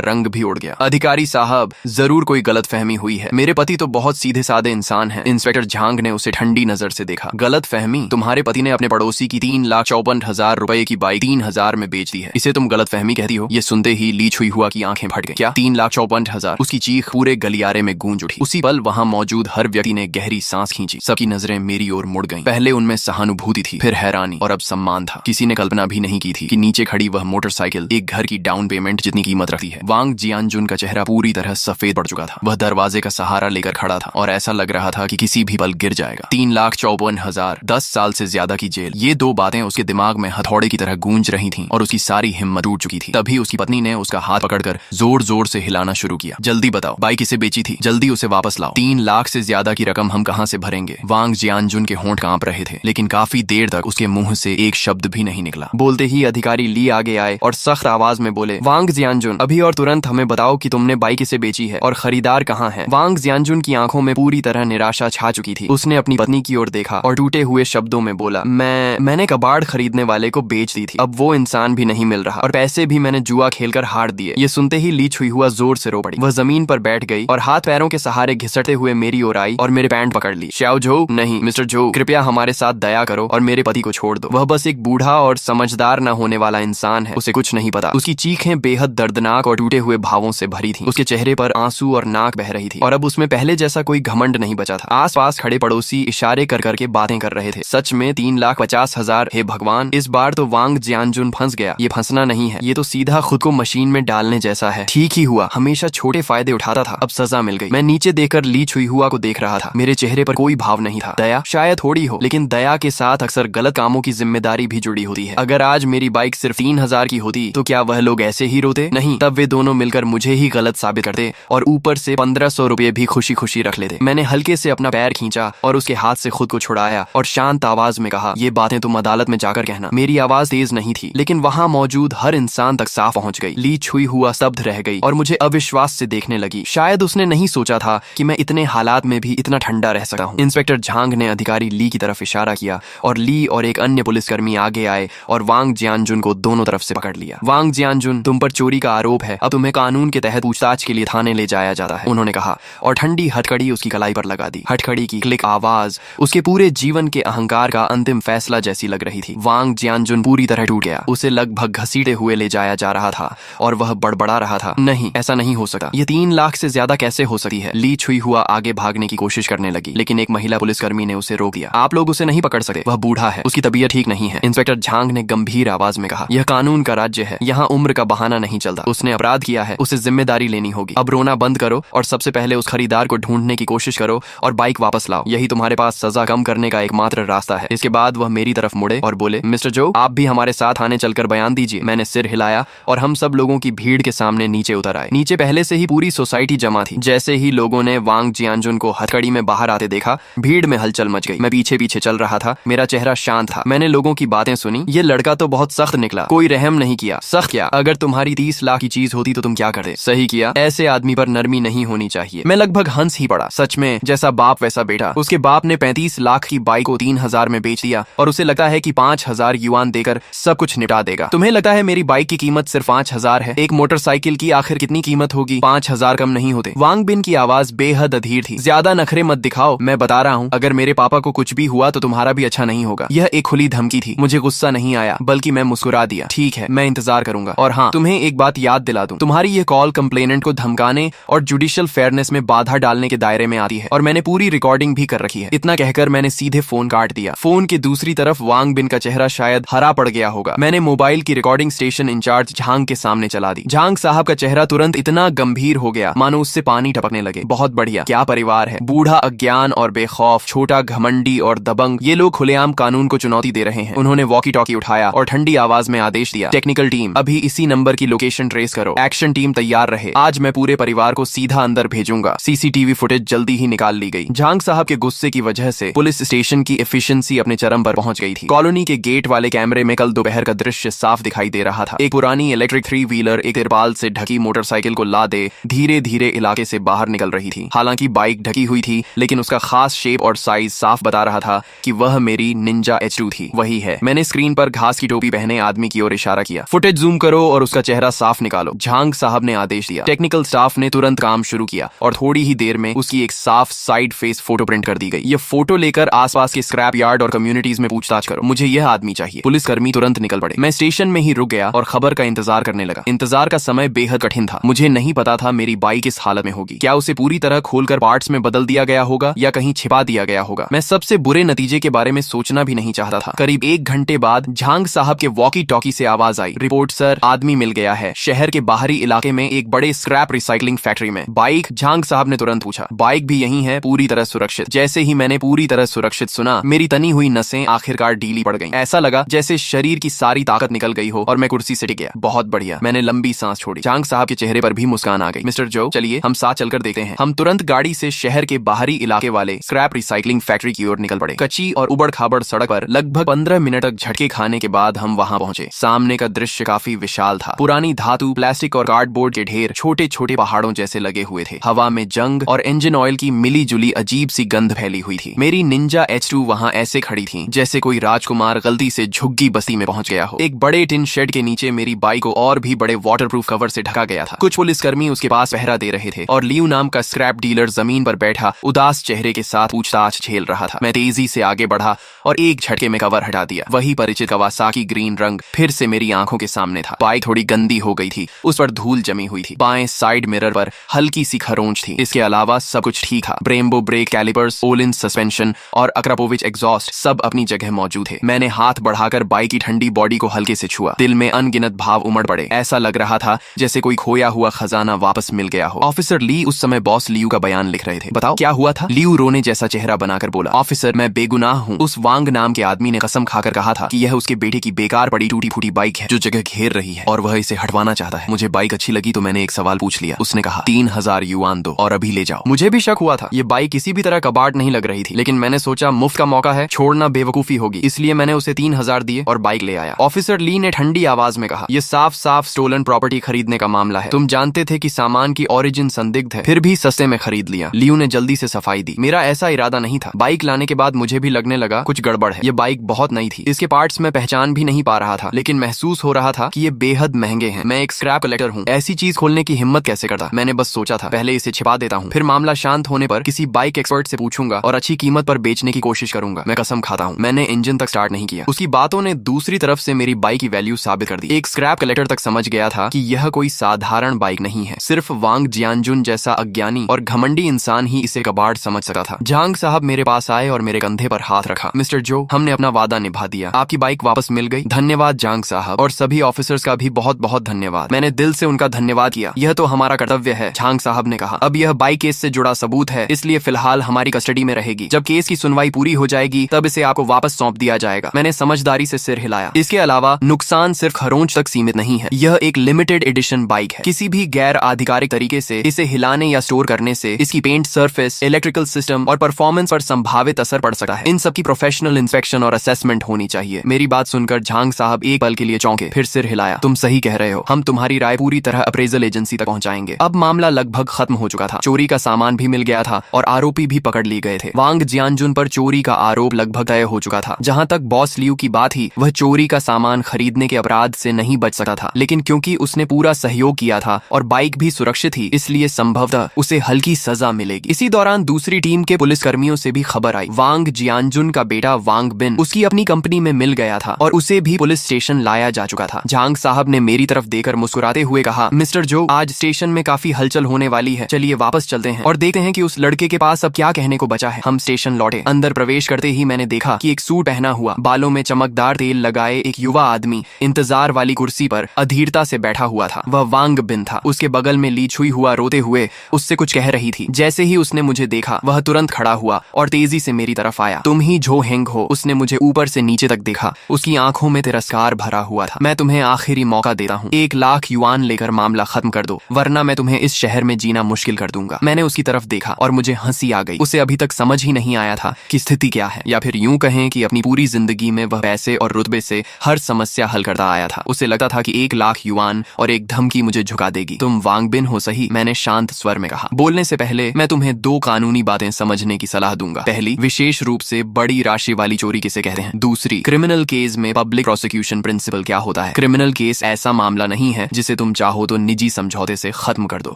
रंग भी उड़ गया। अधिकारी साहब, जरूर कोई गलतफहमी हुई है। मेरे पति तो बहुत सीधे साधे इंसान हैं। इंस्पेक्टर झांग ने उसे ठंडी नजर से देखा। गलतफहमी? तुम्हारे पति ने अपने पड़ोसी की 3,54,000 रुपए की बाइक 3,000 में बेच दी है, इसे तुम गलतफहमी कहती हो? ये सुनते ही ली छुई हुआ की आंखें फट गई। क्या 3,54,000? उसकी चीख पूरे गलियारे में गूंज उठी। उसी पल वहां मौजूद हर व्यक्ति ने गहरी सांस खींची। सबकी नजरें मेरी ओर मुड़ गईं। पहले उनमें सहानुभूति थी, फिर हैरानी और अब सम्मान था। किसी ने कल्पना भी नहीं की थी कि नीचे खड़ी वह मोटरसाइकिल एक घर की डाउन पेमेंट जितनी कीमत रखती है। वांग जियानजुन का चेहरा पूरी तरह सफेद पड़ चुका था। वह दरवाजे का सहारा लेकर खड़ा था और ऐसा लग रहा था कि किसी भी पल गिर जाएगा। 3,54,000, 10 साल से ज्यादा की जेल, ये दो बातें उसके दिमाग में हथौड़े की तरह गूंज रही थीं और उसकी सारी हिम्मत टूट चुकी थी। तभी उसकी पत्नी ने उसका हाथ पकड़कर जोर जोर से हिलाना शुरू किया। जल्दी बताओ, बाइक किसे बेची थी? जल्दी उसे वापस लाओ। 3 लाख से ज्यादा की रकम हम कहां से भरेंगे? वांग जियानजुन के होंठ कांप रहे थे, लेकिन काफी देर तक उसके मुंह से एक शब्द भी नहीं निकला। बोलते ही अधिकारी ली आगे आए और सख्त आवाज में बोले, वांग जियानजुन, अभी और तुरंत हमें बताओ कि तुमने बाइक किसे बेची है और खरीदार कहाँ है? वांग जियानजुन की आंखों में पूरी तरह निराशा छा चुकी थी। उसने अपनी पत्नी की ओर देखा और टूटे हुए शब्दों में बोला, मैंने कबाड़ खरीदने वाले को बेच दी थी। अब वो इंसान भी नहीं मिल रहा और पैसे भी मैंने जुआ खेलकर हार दिए। ये सुनते ही ली छुई हुआ जोर से रो पड़ी। वह जमीन पर बैठ गई और हाथ पैरों के सहारे घिसटते हुए मेरी ओर आई और मेरे पैंट पकड़ ली। श्याओ झो, नहीं मिस्टर झो, कृपया हमारे साथ दया करो और मेरे पति को छोड़ दो। वह बस एक बूढ़ा और समझदार न होने वाला इंसान है, उसे कुछ नहीं पता। उसकी चीखें बेहद दर्दनाक और टूटे हुए भावों से भरी थी। उसके चेहरे पर आंसू और नाक बह रही थी और अब उसमें पहले जैसा कोई घमंड नहीं बचा था। आसपास खड़े पड़ोसी इशारे कर करके बातें कर रहे थे। सच में 3,50,000? हे भगवान, इस बार तो वांग जियानजुन फंस गया। ये फंसना नहीं है, ये तो सीधा खुद को मशीन में डालने जैसा है। ठीक ही हुआ, हमेशा छोटे फायदे उठाता था, अब सजा मिल गई। मैं नीचे देखकर ली छुई हुआ को देख रहा था। मेरे चेहरे पर कोई भाव नहीं था। दया शायद थोड़ी हो, लेकिन दया के साथ अक्सर गलत कामों की जिम्मेदारी भी जुड़ी होती है। अगर आज मेरी बाइक सिर्फ 3,000 की होती तो क्या वह लोग ऐसे ही रोते? नहीं, तब वे दोनों मिलकर मुझे ही गलत साबित करते और ऊपर से 1,500 रुपए भी खुशी खुशी रख लेते। मैंने हल्के से अपना पैर खींचा और उसके हाथ से खुद को छुड़ाया और शांत आवाज में कहा, ये बातें तुम अदालत में जाकर कहना। मेरी आवाज तेज नहीं थी, लेकिन वहां मौजूद हर इंसान तक साफ पहुंच गई। ली छुई हुआ स्तब्ध रह गई और मुझे अविश्वास से देखने लगी। शायद उसने नहीं सोचा था कि मैं इतने हालात में भी इतना ठंडा रह सकता हूँ। इंस्पेक्टर झांग ने अधिकारी ली की तरफ इशारा किया और ली और एक अन्य पुलिसकर्मी आगे आए और वांग जियानजुन को दोनों तरफ से पकड़ लिया। वांग जियानजुन, तुम पर चोरी का आरोप है, अब तुम्हें कानून के तहत पूछताछ के लिए थाने ले जाया जाता है, उन्होंने कहा और ठंडी हथकड़ी उसकी कलाई पर लगा दी। हथकड़ी की क्लिक आवाज उसके पूरे जीवन के अहंकार का अंतिम फैसला जैसी लग रही थी। वांग जियानजुन पूरी तरह टूट गया। उसे लगभग घसीटे हुए ले जाया जा रहा था और वह बड़बड़ा रहा था, नहीं, ऐसा नहीं हो सकता, ये 3 लाख से ज्यादा कैसे हो सकती है? ली छुई हुआ आगे भागने की कोशिश करने लगी, लेकिन एक महिला पुलिसकर्मी ने उसे रोक दिया। आप लोग उसे नहीं पकड़ सकते, वह बूढ़ा है, उसकी तबीयत ठीक नहीं है। इंस्पेक्टर झांग ने गंभीर आवाज में कहा, यह कानून का राज्य है, यहाँ उम्र का बहाना नहीं चलता। उसने अपराध किया है, उसे जिम्मेदारी लेनी होगी। अब रोना बंद करो और सबसे पहले उस खरीदार को ढूंढने की कोशिश करो और बाइक वापस लाओ। यही तुम्हारे पास सजा कम करने का एकमात्र रास्ता है। इसके बाद वह मेरी तरफ मुड़े और बोले, मिस्टर जो, आप भी हमारे साथ आने चलकर बयान दीजिए। मैंने सिर हिलाया और हम सब लोगों की भीड़ के सामने नीचे उतर आए। नीचे पहले से ही पूरी सोसाइटी जमा थी। जैसे ही लोगों ने वांग जियानजुन को हथकड़ी में बाहर आते देखा, भीड़ में हलचल मच गई। मैं पीछे पीछे चल रहा था, मेरा चेहरा शांत था। मैंने लोगों की बातें सुनी। ये लड़का तो बहुत सख्त निकला, कोई रहम नहीं किया। सख्त क्या? अगर तुम्हारी 30 लाख की चीज होती तो तुम क्या करते? सही किया, ऐसे आदमी पर नरमी नहीं होनी चाहिए। मैं लगभग हंस ही पड़ा। सच में, जैसा बाप वैसा बेटा। उसके बाप ने 35 लाख की बाइक को 3,000 में बेच दिया और उसे लगता है कि 5,000 युआन देकर सब कुछ निपटा देगा। तुम्हें लगता है मेरी बाइक की कीमत सिर्फ 5,000 है? एक मोटरसाइकिल की आखिर कितनी कीमत होगी? 5,000 कम नहीं होते। वांग बिन की आवाज बेहद अधीर थी। ज्यादा नखरे मत दिखाओ, मैं बता रहा हूँ, अगर मेरे पापा को कुछ भी हुआ तो तुम्हारा भी अच्छा नहीं होगा। यह एक खुली धमकी थी। मुझे गुस्सा नहीं आया, बल्कि मैं मुस्कुरा दिया। ठीक है, मैं इंतजार करूंगा। और हाँ, तुम्हें एक बात याद दिला दूं, तुम्हारी ये कॉल कंप्लेनेंट को धमकाने और जुडिशियल फेयरनेस में बाधा डालने के दायरे में आती है और मैंने पूरी रिकॉर्डिंग भी कर रखी है। इतना कहकर मैंने सीधे फोन काट दिया। फोन की दूसरी तरफ वांग बिन का चेहरा शायद हरा पड़ गया होगा। मैंने मोबाइल की रिकॉर्डिंग स्टेशन इंचार्ज झांग के सामने चला दी। झांग साहब का चेहरा तुरंत इतना गंभीर हो गया मानो उससे पानी टपकने लगे। बहुत बढ़िया, क्या परिवार है। बूढ़ा अज्ञान और बेखौफ, छोटा घमंडी और दबंग, ये लोग खुलेआम कानून को चुनौती दे रहे हैं। उन्होंने वॉकी टॉकी उठाया और ठंडी आवाज में आदेश दिया, टेक्निकल टीम, अभी इसी नंबर की लोकेशन ट्रेस करो। एक्शन टीम तैयार रहे। आज मैं पूरे परिवार को सीधा अंदर भेजूंगा। सीसीटीवी फुटेज जल्दी ही निकाल ली गई। झांग साहब के गुस्से की वजह से पुलिस स्टेशन की एफिशिएंसी अपने चरम पर पहुंच गई थी। कॉलोनी के गेट वाले कैमरे में कल दोपहर का दृश्य साफ दिखाई दे रहा था। एक पुरानी इलेक्ट्रिक 3 व्हीलर एक तिरपाल से ढकी मोटरसाइकिल को लादे धीरे धीरे इलाके से बाहर निकल रही थी। हालांकि बाइक ढकी हुई थी, लेकिन उसका खास शेप और साइज साफ बता रहा था कि वह मेरी निंजा H2 थी। वही है। मैंने स्क्रीन पर घास की टोपी पहने आदमी की ओर इशारा किया। फुटेज जूम करो और उसका चेहरा साफ निकालो। झांग साहब ने आदेश दिया। टेक्निकल स्टाफ ने तुरंत काम शुरू किया और थोड़ी ही देर में उसकी एक साफ साइड फेस फोटो प्रिंट कर दी गई। ये फोटो लेकर आसपास के स्क्रैप यार्ड और कम्युनिटीज में पूछताछ करो, मुझे यह आदमी चाहिए। पुलिसकर्मी तुरंत निकल पड़े। मैं स्टेशन में ही रुक गया और खबर का इंतजार करने लगा। इंतजार का समय बेहद कठिन था। मुझे नहीं पता था मेरी बाइक किस हालत में होगी। क्या उसे पूरी तरह खोलकर पार्ट्स में बदल दिया गया होगा या कहीं छिपा दिया गया होगा। मैं सबसे बुरे नतीजे के बारे में सोचना भी नहीं चाहता था। करीब 1 घंटे बाद झांग साहब के वॉकी टॉकी से आवाज आई, रिपोर्ट सर, आदमी मिल गया है शहर के बाहरी इलाके में एक बड़े स्क्रैप रिसाइकलिंग फैक्ट्री में। बाइक? झांग साहब ने तुरंत पूछा। बाइक भी यही है, पूरी तरह सुरक्षित। जैसे ही मैंने पूरी तरह सुरक्षित सुना, मेरी तनी हुई नसें आखिरकार ढीली पड़ गईं। ऐसा लगा जैसे शरीर की सारी ताकत निकल गई हो और मैं कुर्सी से टिक गया। बहुत बढ़िया, मैंने लंबी सांस छोड़ी। झांग साहब के चेहरे पर भी मुस्कान आ गई। मिस्टर जो, चलिए हम साथ चलकर देखते हैं। हम तुरंत गाड़ी से शहर के बाहरी इलाके वाले स्क्रैप रिसाइकलिंग फैक्ट्री की ओर निकल पड़े। कच्ची और उबड़ खाबड़ सड़क पर लगभग 15 मिनट तक झटके खाने के बाद हम वहां पहुंचे। सामने का दृश्य काफी विशाल था। पुरानी धातु, प्लास्टिक और कार्डबोर्ड के ढेर छोटे छोटे पहाड़ों जैसे लगे हुए थे। हवा में जंग और इंजन ऑयल की मिली जुली अजीब सी गंध फैली हुई थी। मेरी निंजा H2 वहां ऐसे खड़ी थी जैसे कोई राजकुमार गलती से झुग्गी बस्ती में पहुंच गया हो। एक बड़े टिन शेड के नीचे मेरी बाइक को और भी बड़े वाटरप्रूफ कवर से ढका गया था। कुछ पुलिसकर्मी उसके पास पहरा दे रहे थे और लियू नाम का स्क्रैप डीलर जमीन पर बैठा उदास चेहरे के साथ पूछताछ झेल रहा था। मैं तेजी से आगे बढ़ा और एक झटके में कवर हटा दिया। वही परिचित कवासाकी ग्रीन रंग फिर से मेरी आंखों के सामने था। बाइक थोड़ी गंदी हो गई थी, उस पर धूल जमी हुई थी। बाएं साइड मिरर पर हल्की सी खरोंच थी। इसके अलावा सब कुछ ठीक था। Brembo brake calipers, Olin suspension और अक्रापोविच एग्जॉस्ट सब अपनी जगह मौजूद थे। मैंने हाथ बढ़ाकर बाइक की ठंडी बॉडी को हल्के से छुआ। दिल में अनगिनत भाव उमड़ पड़े। ऐसा लग रहा था जैसे कोई खोया हुआ खजाना वापस मिल गया हो। ऑफिसर ली उस समय बॉस लियू का बयान लिख रहे थे। बताओ क्या हुआ था? लियू रोने जैसा चेहरा बनाकर बोला, ऑफिसर मैं बेगुनाह हूँ। उस वांग नाम के आदमी ने कसम खाकर कहा था कि यह उसके बेटे की बेकार पड़ी टूटी फूटी बाइक है जो जगह घेर रही है और वह इसे हटवाना चाहता है। मुझे बाइक अच्छी लगी तो मैंने एक सवाल पूछ लिया। उसने कहा 3000 युआन दो और अभी ले जाओ। मुझे भी शक हुआ था। ये बाइक किसी भी तरह कबाड़ नहीं लग रही थी, लेकिन मैंने सोचा मुफ्त का मौका है, छोड़ना बेवकूफी होगी, इसलिए मैंने उसे 3000 दिए और बाइक ले आया। ऑफिसर ली ने ठंडी आवाज में कहा, यह साफ साफ स्टोलन प्रॉपर्टी खरीदने का मामला है। तुम जानते थे कि सामान की ओरिजिन संदिग्ध है, फिर भी सस्ते में खरीद लिया। लियू ने जल्दी से सफाई दी। मेरा ऐसा इरादा नहीं था। बाइक लाने के बाद मुझे भी लगने लगा कुछ गड़बड़ है। ये बाइक बहुत नई थी, इसके पार्ट्स में पहचान भी नहीं पा रहा था, लेकिन महसूस हो रहा था कि ये बेहद महंगे हैं। मैं एक स्क्रैप कलेक्टर हूँ, ऐसी चीज खोलने की हिम्मत कैसे करता। मैंने बस सोचा था पहले इसे छिपा देता हूँ, फिर मामला शांत होने पर किसी बाइक एक्सपर्ट से पूछूंगा और अच्छी कीमत पर बेचने की कोशिश करूंगा। मैं कसम खाता हूँ मैंने इंजन तक स्टार्ट नहीं किया। उसकी बातों ने दूसरी तरफ से मेरी बाइक की वैल्यू साबित कर दी। एक स्क्रैप कलेक्टर तक समझ गया था कि यह कोई साधारण बाइक नहीं है। सिर्फ वांग जियानजुन जैसा अज्ञानी और घमंडी इंसान ही इसे कबाड़ समझ सकता था। झांग साहब मेरे पास आए और मेरे कंधे पर हाथ रखा। मिस्टर जो, हमने अपना वादा निभा दिया, आपकी बाइक वापस मिल गई। धन्यवाद झांग साहब, और सभी ऑफिसर्स का भी बहुत बहुत धन्यवाद। मैंने दिल से उनका धन्यवाद किया। यह तो हमारा कर्तव्य है, झांग साहब ने कहा। अब यह बाइक केस से जुड़ा सबूत है, इसलिए फिलहाल हमारी कस्टडी में रहेगी। जब केस की सुनवाई पूरी हो जाएगी तब इसे आपको वापस सौंप दिया जाएगा। मैंने समझदारी से सिर हिलाया। इसके अलावा नुकसान सिर्फ खरोंच तक सीमित नहीं है। यह एक लिमिटेड एडिशन बाइक है। किसी भी गैर आधिकारिक तरीके से इसे हिलाने या स्टोर करने से इसकी पेंट सरफेस, इलेक्ट्रिकल सिस्टम और परफॉर्मेंस पर संभावित असर पड़ सकता है। इन सबकी प्रोफेशनल इंस्पेक्शन और असेसमेंट होनी चाहिए। मेरी बात सुनकर झांग साहब एक पल के लिए चौंके, फिर सिर हिलाया। तुम सही कह रहे हो, हम तुम्हारी राय पूरी तरह अप्रेजल एजेंसी तक पहुंचाएंगे। अब मामला लगभग खत्म हो चुका था। चोरी का सामान भी मिल गया था और आरोपी भी पकड़ लिए गए थे। वांग जियानजुन पर चोरी का आरोप लगभग तय हो चुका था। जहां तक बॉस लियू की बात ही, वह चोरी का सामान खरीदने के अपराध से नहीं बच सकता था, लेकिन क्योंकि उसने पूरा सहयोग किया था और बाइक भी सुरक्षित थी, इसलिए संभवतः उसे हल्की सजा मिलेगी। इसी दौरान दूसरी टीम के पुलिसकर्मियों से भी खबर आई। वांग जियानजुन का बेटा वांग बिन उसकी अपनी कंपनी में मिल गया था और उसे भी पुलिस स्टेशन लाया जा चुका था। झांग साहब ने मेरी तरफ देकर मुस्कुराते हुए कहा, मिस्टर जो, आज स्टेशन में काफी हलचल होने वाली है, चलिए वापस चलते हैं और देखते हैं कि उस लड़के के पास अब क्या कहने को बचा है। हम स्टेशन लौटे। अंदर प्रवेश करते ही मैंने देखा कि एक सूट पहना हुआ, बालों में चमकदार तेल लगाए एक युवा आदमी इंतजार वाली कुर्सी पर अधीरता से बैठा हुआ था। वह वांग बिन था। उसके बगल में ली छुई हुआ रोते हुए उससे कुछ कह रही थी। जैसे ही उसने मुझे देखा, वह तुरंत खड़ा हुआ और तेजी से मेरी तरफ आया। तुम ही जो हेंग हो? उसने मुझे ऊपर से नीचे तक देखा। उसकी आंखों में तिरस्कार भरा हुआ था। मैं तुम्हें आखिरी मौका देता हूँ, 1 लाख युआन लेकर मामला खत्म कर दो, वरना मैं तुम्हें इस शहर में जीना मुश्किल कर दूंगा। मैंने उसकी तरफ देखा और मुझे हंसी आ गई। उसे अभी तक समझ ही नहीं आया था कि स्थिति क्या है, या फिर यूं कहें कि अपनी पूरी जिंदगी में वह पैसे और रुतबे से हर समस्या हल करता आया था। उसे लगता था कि 1 लाख युआन और एक धमकी मुझे झुका देगी। तुम वांग बिन हो सही, मैंने शांत स्वर में कहा। बोलने से पहले मैं तुम्हें 2 कानूनी बातें समझने की सलाह दूंगा। पहली, विशेष रूप से बड़ी राशि वाली चोरी किसे कहते हैं। दूसरी, क्रिमिनल केस में पब्लिक प्रोसिक्यूशन प्रिंसिपल क्या होता होता है। क्रिमिनल केस ऐसा मामला नहीं है जिसे तुम चाहो तो निजी समझौते से खत्म कर दो।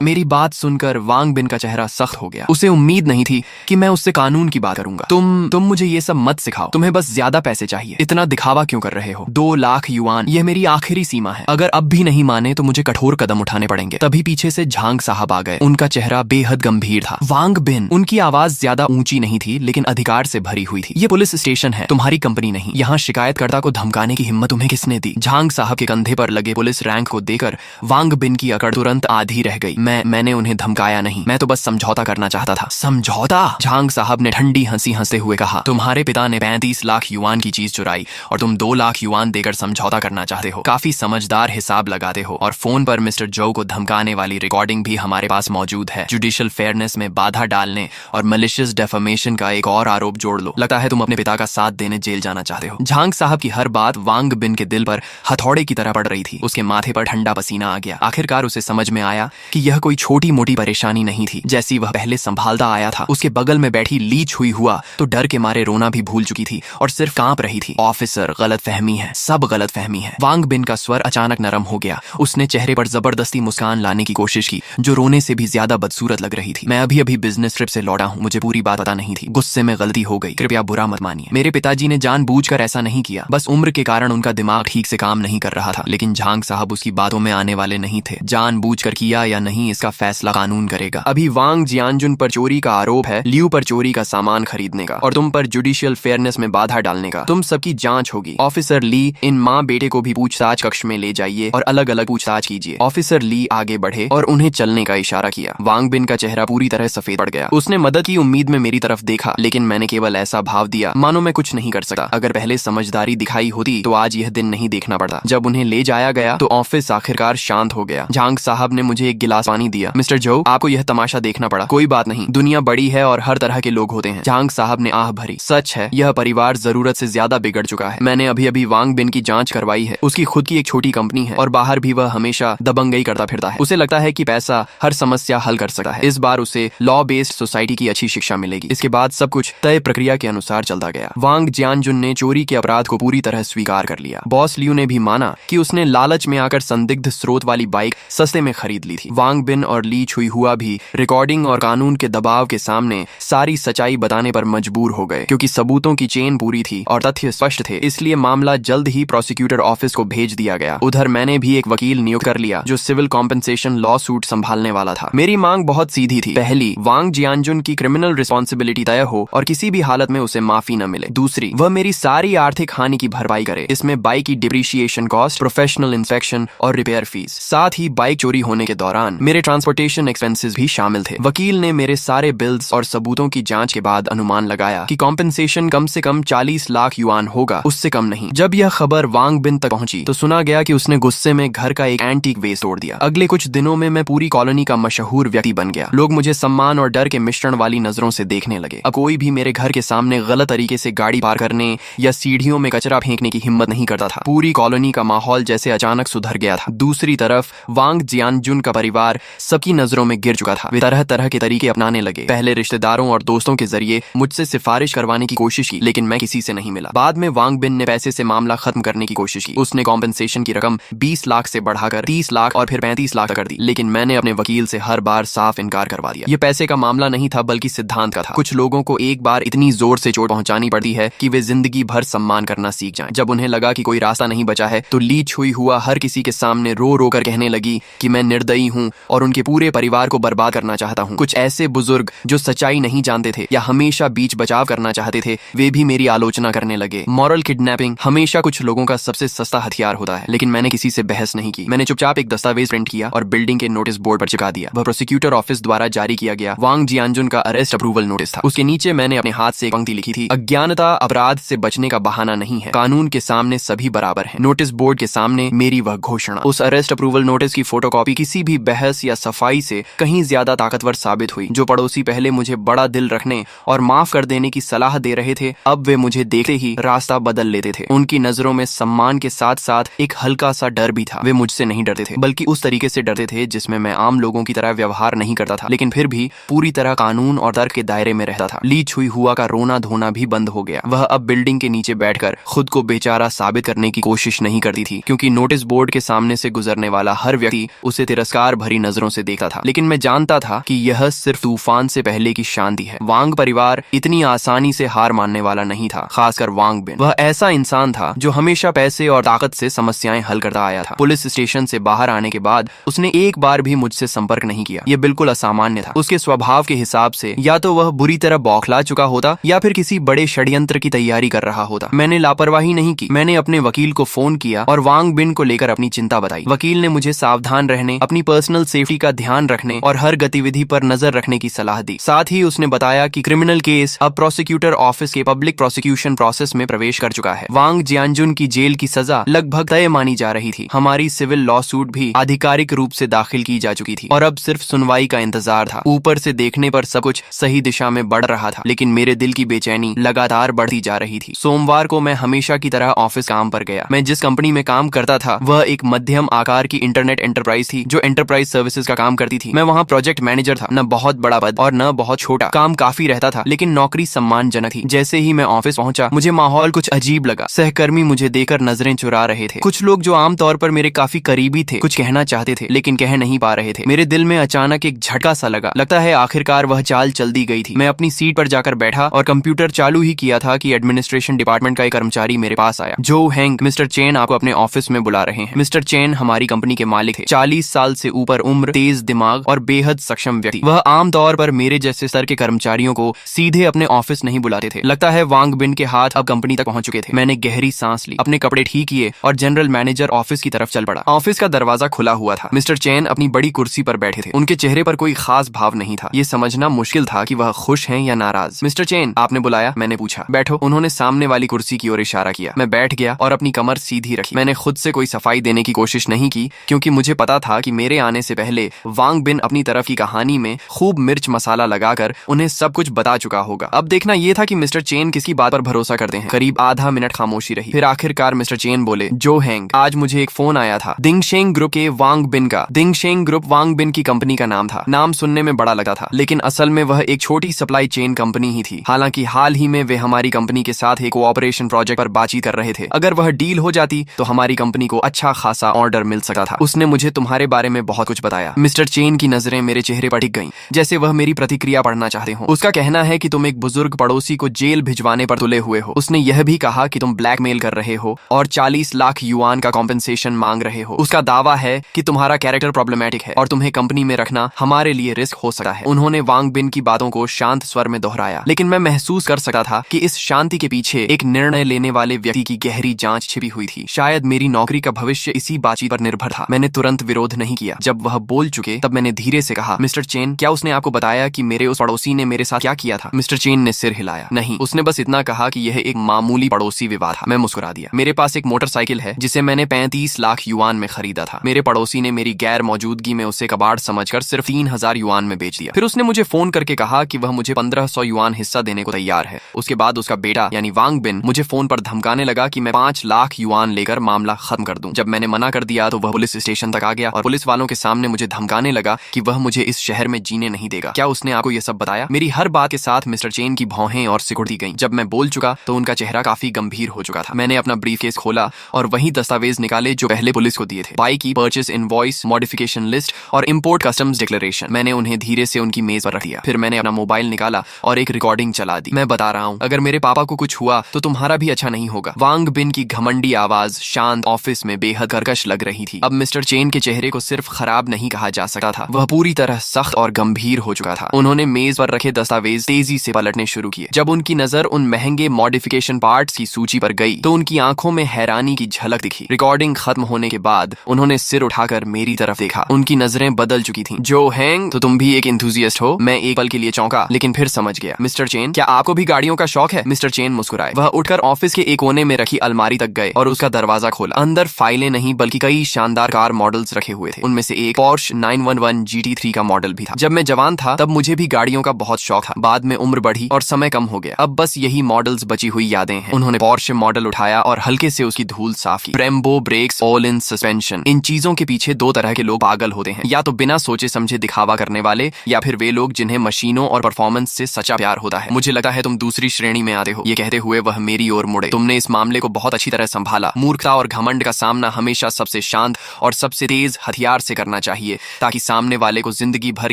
मेरी बात सुनकर वांग बिन का चेहरा सख्त हो गया। उसे उम्मीद नहीं थी कि मैं उससे कानून की बात करूंगा। तुम मुझे ये सब मत सिखाओ। तुम्हें बस ज्यादा पैसे चाहिए। इतना दिखावा क्यों कर रहे हो? 2 लाख युआन, यह मेरी आखिरी सीमा है। अगर अब भी नहीं माने तो मुझे कठोर कदम उठाने पड़ेंगे। तभी पीछे से झांग साहब आ गए। उनका चेहरा बेहद गंभीर था। वांग बिन, उनकी आवाज ज्यादा ऊंची नहीं थी लेकिन अधिकार से भरी हुई थी। ये पुलिस स्टेशन है, तुम्हारी कंपनी नहीं। यहाँ शिकायतकर्ता को धमकाने की हिम्मत तुम्हें किसने दी? झांग साहब के कंधे पर लगे पुलिस रैंक को देकर वांग बिन की अकड़ तुरंत आधी रह गई। मैंने उन्हें धमकाया नहीं, मैं तो बस समझौता करना चाहता था। समझौता? झांग साहब ने ठंडी हंसी हंसते हुए कहा, तुम्हारे पिता ने 35 लाख युआन की चीज चुराई और तुम 2 लाख युआन देकर समझौता करना चाहते हो। काफी समझदार हिसाब लगाते हो। और फोन पर मिस्टर जो को धमकाने वाली रिकॉर्डिंग भी हमारे पास मौजूद है। जुडिशियल फेयरनेस में बाधा डालने और मलिशियस डेफेमेशन का एक और आरोप जोड़ लो। लगता है तुम अपने पिता का साथ देने जेल जाना चाहते हो। झांग साहब की हर बात वांग बिन के दिल पर हथौड़े की तरह पड़ रही थी। उसके माथे पर ठंडा पसीना आ गया। आखिरकार उसे समझ में आया कि यह कोई छोटी मोटी परेशानी नहीं थी जैसी वह पहले संभालता आया था। उसके बगल में बैठी ली छुई हुआ तो डर के मारे रोना भी भूल चुकी थी और सिर्फ कांप रही थी। ऑफिसर, गलतफहमी है, सब गलतफहमी है। वांग बिन का स्वर अचानक नरम हो गया। उसने चेहरे पर जबरदस्ती मुस्कान लाने की कोशिश की जो रोने से भी ज्यादा बदसूरत लग रही थी। मैं अभी बिजनेस ट्रिप से लौटा हूँ, मुझे पूरी बात पता नहीं थी। गुस्से में गलती हो गई, कृपया बुरा मत मानिए। मेरे पिताजी ने जानबूझकर ऐसा नहीं किया, बस उम्र के कारण उनका दिमाग ठीक से काम नहीं कर रहा था। लेकिन झांग साहब उसकी बातों में आने वाले नहीं थे। जानबूझकर किया या नहीं इसका फैसला कानून करेगा। अभी वांग जियानजुन पर चोरी का आरोप है, लियू पर चोरी का सामान खरीदने का और तुम पर जुडिशियल फेयरनेस में बाधा डालने का। तुम सबकी जांच होगी। ऑफिसर ली, इन माँ बेटे को भी पूछताछ कक्ष में ले जाइए और अलग अलग पूछताछ कीजिए। ऑफिसर ली आगे बढ़े और उन्हें चलने का इशारा किया। वांग बिन का चेहरा पूरी तरह सफेद पड़ गया। उसने मदद की उम्मीद में मेरी तरफ देखा लेकिन मैंने केवल ऐसा भाव दिया मानो मैं कुछ नहीं कर सकता। अगर पहले समझदारी दिखाई होती तो आज यह दिन नहीं देखना पड़ता। जब उन्हें ले जाया गया तो ऑफिस आखिरकार शांत हो गया। झांग साहब ने मुझे एक गिलास पानी दिया। मिस्टर जो, आपको यह तमाशा देखना पड़ा। कोई बात नहीं, दुनिया बड़ी है और हर तरह के लोग होते हैं। झांग साहब ने आह भरी। सच है, यह परिवार जरूरत से ज्यादा बिगड़ चुका है। मैंने अभी वांग बिन की जांच करवाई है। उसकी खुद की एक छोटी कंपनी है और बाहर भी वह हमेशा दबंगई करता फिरता है। उसे लगता है कि पैसा हर समस्या हल कर सकता है। इस बार उसे लॉ बेस्ड सोसाइटी की अच्छी शिक्षा मिलेगी। इसके बाद सब कुछ तय प्रक्रिया के अनुसार चलता गया। वांग जियानजुन ने चोरी के अपराध को पूरी तरह स्वीकार कर लिया। बॉस लियू ने भी माना कि उसने लालच में आकर संदिग्ध स्रोत वाली बाइक सस्ते में खरीद ली थी। वांग बिन और ली छुई हुआ भी रिकॉर्डिंग और कानून के दबाव के सामने सारी सच्चाई बताने पर मजबूर हो गए। क्योंकि सबूतों की चेन पूरी थी और तथ्य स्पष्ट थे, इसलिए मामला जल्द ही प्रोसिक्यूटर ऑफिस को भेज दिया गया। उधर मैंने भी एक वकील नियुक्त कर लिया जो सिविल कॉम्पेंसेशन लॉ सूट संभालने वाला था। मेरी मांग बहुत सीधी थी। पहली, वांग जियानजुन की क्रिमिनल रिस्पॉन्सिबिलिटी तय हो और किसी भी हालत में उसे माफी न मिले। दूसरी, वह मेरी सारी आर्थिक हानि की भरपाई करे। इसमें बाइक की डिप्रिशिएशन कॉस्ट, प्रोफेशनल इंस्पेक्शन और रिपेयर फीस, साथ ही बाइक चोरी होने के दौरान मेरे ट्रांसपोर्टेशन एक्सपेंसेस भी शामिल थे। वकील ने मेरे सारे बिल्स और सबूतों की जांच के बाद अनुमान लगाया कि कॉम्पेंसेशन कम से कम 40 लाख युआन होगा, उससे कम नहीं। जब यह खबर वांग बिन तक पहुंची तो सुना गया कि उसने गुस्से में घर का एक एंटीक वेस तोड़ दिया। अगले कुछ दिनों में मैं पूरी कॉलोनी का मशहूर व्यक्ति बन गया। लोग मुझे सम्मान और डर के मिश्रण वाली नजरों से देखने लगे। अब कोई भी मेरे घर के सामने गलत तरीके से गाड़ी पार करने या सीढ़ियों में कचरा फेंकने की हिम्मत नहीं करता था। पूरी कॉलोनी का माहौल जैसे अचानक सुधर गया था। दूसरी तरफ वांग जियानजुन का परिवार सबकी नजरों में गिर चुका था। वे तरह तरह के तरीके अपनाने लगे। पहले रिश्तेदारों और दोस्तों के जरिए मुझसे सिफारिश करवाने की कोशिश की लेकिन मैं किसी से नहीं मिला। बाद में वांग बिन ने पैसे से मामला खत्म करने की कोशिश की। उसने कॉम्पेंसेशन की रकम 20 लाख से बढ़ाकर 30 लाख और फिर 35 लाख तक कर दी। लेकिन मैंने अपने वकील से हर बार साफ इनकार करवा दिया। ये पैसे का मामला नहीं था बल्कि सिद्धांत का था। कुछ लोगों को एक बार इतनी जोर से चोट पहुंचानी पड़ती है कि वे जिंदगी भर सम्मान करना सीख जाएं। जब उन्हें लगा कि कोई रास्ता नहीं बचा है तो ली छुई हुआ हर किसी के सामने रो रो कर कहने लगी कि मैं निर्दयी हूँ और उनके पूरे परिवार को बर्बाद करना चाहता हूँ। कुछ ऐसे बुजुर्ग जो सच्चाई नहीं जानते थे या हमेशा बीच बचाव करना चाहते थे, वे भी मेरी आलोचना करने लगे। मॉरल किडनैपिंग हमेशा कुछ लोगों का सबसे सस्ता हथियार होता है, लेकिन मैंने किसी से बहस नहीं की। मैंने चुपचाप एक दस्तावेज प्रिंट किया और बिल्डिंग के नोटिस बोर्ड पर चिपका दिया। वह प्रोसिक्यूटर ऑफिस द्वारा जारी किया गया वांग जियानजुन का अरेस्ट अप्रूवल नोटिस था। उसके नीचे मैंने अपने हाथ से एक पंक्ति लिखी थी, अज्ञानता अपराध से बचने का बहाना नहीं है, कानून के सामने सभी बराबर हैं। नोटिस बोर्ड के सामने मेरी वह घोषणा। उस अरेस्ट अप्रूवल नोटिस की फोटोकॉपी किसी भी बहस या सफाई से कहीं ज्यादा ताकतवर साबित हुई। जो पड़ोसी पहले मुझे बड़ा दिल रखने और माफ कर देने की सलाह दे रहे थे, अब वे मुझे देखते ही रास्ता बदल लेते थे। उनकी नजरों में सम्मान के साथ साथ एक हल्का सा डर भी था। वे मुझसे नहीं डरते थे बल्कि उस तरीके से डरते थे जिसमें मैं आम लोगों की तरह व्यवहार नहीं करता था, लेकिन फिर भी पूरी तरह कानून और तर्क के दायरे में रहता था। ली छुई हुआ का रोना धोना भी बंद हो गया। वह अब बिल्डिंग के नीचे बैठकर खुद को बेचारा साबित करने की कोशिश खुश नहीं करती थी, क्योंकि नोटिस बोर्ड के सामने से गुजरने वाला हर व्यक्ति उसे तिरस्कार भरी नजरों से देखता था। लेकिन मैं जानता था कि यह सिर्फ तूफान से पहले की शांति है। वांग परिवार इतनी आसानी से हार मानने वाला नहीं था, खासकर वांग बिन। वह ऐसा इंसान था जो हमेशा पैसे और ताकत से समस्याएं हल करता आया था। पुलिस स्टेशन से बाहर आने के बाद उसने एक बार भी मुझसे संपर्क नहीं किया। यह बिल्कुल असामान्य था। उसके स्वभाव के हिसाब से या तो वह बुरी तरह बौखला चुका होता या फिर किसी बड़े षड्यंत्र की तैयारी कर रहा होता। मैंने लापरवाही नहीं की। मैंने अपने वकील को फोन किया और वांग बिन को लेकर अपनी चिंता बताई। वकील ने मुझे सावधान रहने, अपनी पर्सनल सेफ्टी का ध्यान रखने और हर गतिविधि पर नजर रखने की सलाह दी। साथ ही उसने बताया कि क्रिमिनल केस अब प्रोसिक्यूटर ऑफिस के पब्लिक प्रोसिक्यूशन प्रोसेस में प्रवेश कर चुका है। वांग जियानजुन की जेल की सजा लगभग तय मानी जा रही थी। हमारी सिविल लॉ सूट भी आधिकारिक रूप से दाखिल की जा चुकी थी और अब सिर्फ सुनवाई का इंतजार था। ऊपर से देखने पर सब कुछ सही दिशा में बढ़ रहा था, लेकिन मेरे दिल की बेचैनी लगातार बढ़ती जा रही थी। सोमवार को मैं हमेशा की तरह ऑफिस काम पर गया। मैं जिस कंपनी में काम करता था वह एक मध्यम आकार की इंटरनेट एंटरप्राइज थी जो एंटरप्राइज सर्विसेज का काम करती थी। मैं वहाँ प्रोजेक्ट मैनेजर था। न बहुत बड़ा पद और न बहुत छोटा। काम काफी रहता था, लेकिन नौकरी सम्मानजनक थी। जैसे ही मैं ऑफिस पहुंचा मुझे माहौल कुछ अजीब लगा। सहकर्मी मुझे देकर नजरें चुरा रहे थे। कुछ लोग जो आमतौर पर मेरे काफी करीबी थे कुछ कहना चाहते थे, लेकिन कह नहीं पा रहे थे। मेरे दिल में अचानक एक झटका सा लगा। लगता है आखिरकार वह चाल चल दी गई थी। मैं अपनी सीट पर जाकर बैठा और कंप्यूटर चालू ही किया था कि एडमिनिस्ट्रेशन डिपार्टमेंट का एक कर्मचारी मेरे पास आया। जो हैंग, मिस्टर चेन आपको अपने ऑफिस में बुला रहे हैं। मिस्टर चेन हमारी कंपनी के मालिक थे। 40 साल से ऊपर उम्र, तेज दिमाग और बेहद सक्षम व्यक्ति। वह आमतौर पर मेरे जैसे स्तर के कर्मचारियों को सीधे अपने ऑफिस नहीं बुलाते थे। लगता है वांग बिन के हाथ अब कंपनी तक पहुंच चुके थे। मैंने गहरी सांस ली, अपने कपड़े ठीक किए और जनरल मैनेजर ऑफिस की तरफ चल पड़ा। ऑफिस का दरवाजा खुला हुआ था। मिस्टर चेन अपनी बड़ी कुर्सी पर बैठे थे। उनके चेहरे पर कोई खास भाव नहीं था। ये समझना मुश्किल था कि वह खुश हैं या नाराज। मिस्टर चेन, आपने बुलाया? मैंने पूछा। बैठो। उन्होंने सामने वाली कुर्सी की ओर इशारा किया। मैं बैठ गया और अपनी कमर सीधी रखी। मैंने खुद से कोई सफाई देने की कोशिश नहीं की, क्योंकि मुझे पता था कि मेरे आने से पहले वांग बिन अपनी तरफ की कहानी में खूब मिर्च मसाला लगाकर उन्हें सब कुछ बता चुका होगा। अब देखना यह था कि मिस्टर चेन किसकी बात पर भरोसा करते हैं। करीब आधा मिनट खामोशी रही। फिर आखिरकार मिस्टर चेन बोले, जो हैंग, आज मुझे एक फोन आया था दिंगशेंग ग्रुप के वांग बिन का। दिंगशेंग ग्रुप वांग बिन की कंपनी का नाम था। नाम सुनने में बड़ा लगता था, लेकिन असल में वह एक छोटी सप्लाई चेन कंपनी ही थी। हालांकि हाल ही में वे हमारी कंपनी के साथ एक कोऑपरेशन प्रोजेक्ट पर बातचीत कर रहे थे। अगर वह डील हो जाती तो हमारी कंपनी को अच्छा खासा ऑर्डर मिल सकता था। उसने मुझे तुम्हारे बारे में बहुत कुछ बताया। मिस्टर चेन की नजरें मेरे चेहरे पर टिक गईं, जैसे वह मेरी प्रतिक्रिया पढ़ना चाहते हो। उसका कहना है कि तुम एक बुजुर्ग पड़ोसी को जेल भिजवाने पर तुले हुए हो। उसने यह भी कहा कि तुम ब्लैकमेल कर रहे हो और 40 लाख युआन का कॉम्पेंसेशन मांग रहे हो। उसका दावा है कि तुम्हारा कैरेक्टर प्रॉब्लमैटिक है और तुम्हें कंपनी में रखना हमारे लिए रिस्क हो सकता है। उन्होंने वांग बिन की बातों को शांत स्वर में दोहराया, लेकिन मैं महसूस कर सकता था कि इस शांति के पीछे एक निर्णय लेने वाले व्यक्ति की गहरी जांच छिपी हुई थी। शायद मेरी नौकरी का भविष्य इसी बातचीत पर निर्भर था। मैंने तुरंत विरोध नहीं किया। जब वह बोल चुके तब मैंने धीरे से कहा, मिस्टर चेन, क्या उसने आपको बताया कि मेरे उस पड़ोसी ने मेरे साथ क्या किया था? मिस्टर चेन ने सिर हिलाया। नहीं, उसने बस इतना कहा कि यह एक मामूली पड़ोसी विवाद था। मैं मुस्कुरा दिया। मेरे पास एक मोटरसाइकिल है जिसे मैंने 35 लाख युआन में खरीदा था। मेरे पड़ोसी ने मेरी गैर मौजूदगी में उसे कबाड़ समझकर सिर्फ 3000 युआन में बेच दिया। फिर उसने मुझे फोन करके कहा कि वह मुझे 1500 युआन हिस्सा देने को तैयार है। उसके बाद उसका बेटा यानी वांग बिन मुझे फोन पर धमकाने लगा कि मैं 5 लाख युआन लेकर मामला खत्म कर दूं। जब मैंने मना कर दिया तो वह पुलिस स्टेशन तक आ गया और पुलिस वालों के सामने मुझे धमकाने लगा कि वह मुझे इस शहर में जीने नहीं देगा। क्या उसने आपको यह सब बताया? मेरी हर बात के साथ मिस्टर चेन की भौहें और सिकुड़ती गईं। जब मैं बोल चुका तो उनका चेहरा काफी गंभीर हो चुका था। मैंने अपना ब्रीफकेस खोला और वही दस्तावेज निकाले जो पहले पुलिस को दिए थे। बाइक की परचेस इनवॉइस, मॉडिफिकेशन लिस्ट और इंपोर्ट कस्टम्स डिक्लेरेशन। मैंने उन्हें धीरे से उनकी मेज पर रख दिया। फिर मैंने अपना मोबाइल निकाला और एक रिकॉर्डिंग चला दी। मैं बता रहा हूँ, अगर मेरे पापा को कुछ हुआ तो तुम्हारा भी अच्छा नहीं होगा। वांग बिन की घमंडी आवाज शांत ऑफिस में बेहद कर्कश लग रही थी। अब मिस्टर चेन के चेहरे को सिर्फ खराब नहीं कहा जा सकता था, वह पूरी तरह सख्त और गंभीर हो चुका था। उन्होंने मेज पर रखे दस्तावेज तेजी से पलटने शुरू किए। जब उनकी नजर उन महंगे मॉडिफिकेशन पार्ट्स की सूची पर गई तो उनकी आंखों में हैरानी की झलक दिखी। रिकॉर्डिंग खत्म होने के बाद उन्होंने सिर उठाकर मेरी तरफ देखा। उनकी नजरें बदल चुकी थीं। जो हैंग, तो तुम भी एक एंथुसियास्ट हो? मैं एक पल के लिए चौंका, लेकिन फिर समझ गया। मिस्टर चेन, क्या आपको भी गाड़ियों का शौक है? मिस्टर चेन मुस्कुराए। वह उठकर ऑफिस के एक कोने में रखी अलमारी तक गए और उसका दरवाजा खोला। अंदर फाइलें नहीं बल्कि कई शानदार कार मॉडल्स रखे हुए थे। उनमें से एक पोर्श 911 GT3 का मॉडल भी था। जब मैं जवान था तब मुझे भी गाड़ियों का बहुत शौक था। बाद में उम्र बढ़ी और समय कम हो गया। अब बस यही मॉडल्स बची हुई यादें हैं। उन्होंने पोर्श मॉडल उठाया और हल्के से उसकी धूल साफ की। Brembo brakes, all in suspension, इन चीजों के पीछे दो तरह के लोग पागल होते हैं, या तो बिना सोचे समझे दिखावा करने वाले, या फिर वे लोग जिन्हें मशीनों और परफॉर्मेंस से सच्चा प्यार होता है। मुझे लगता है तुम दूसरी श्रेणी में आते हो। ये कहते हुए वह मेरी ओर मुड़े। तुमने इस मामले को बहुत अच्छी तरह संभाला मूर्खता मूर्खता और घमंड का सामना हमेशा सबसे शांत और सबसे तेज हथियार से करना चाहिए, ताकि सामने वाले को जिंदगी भर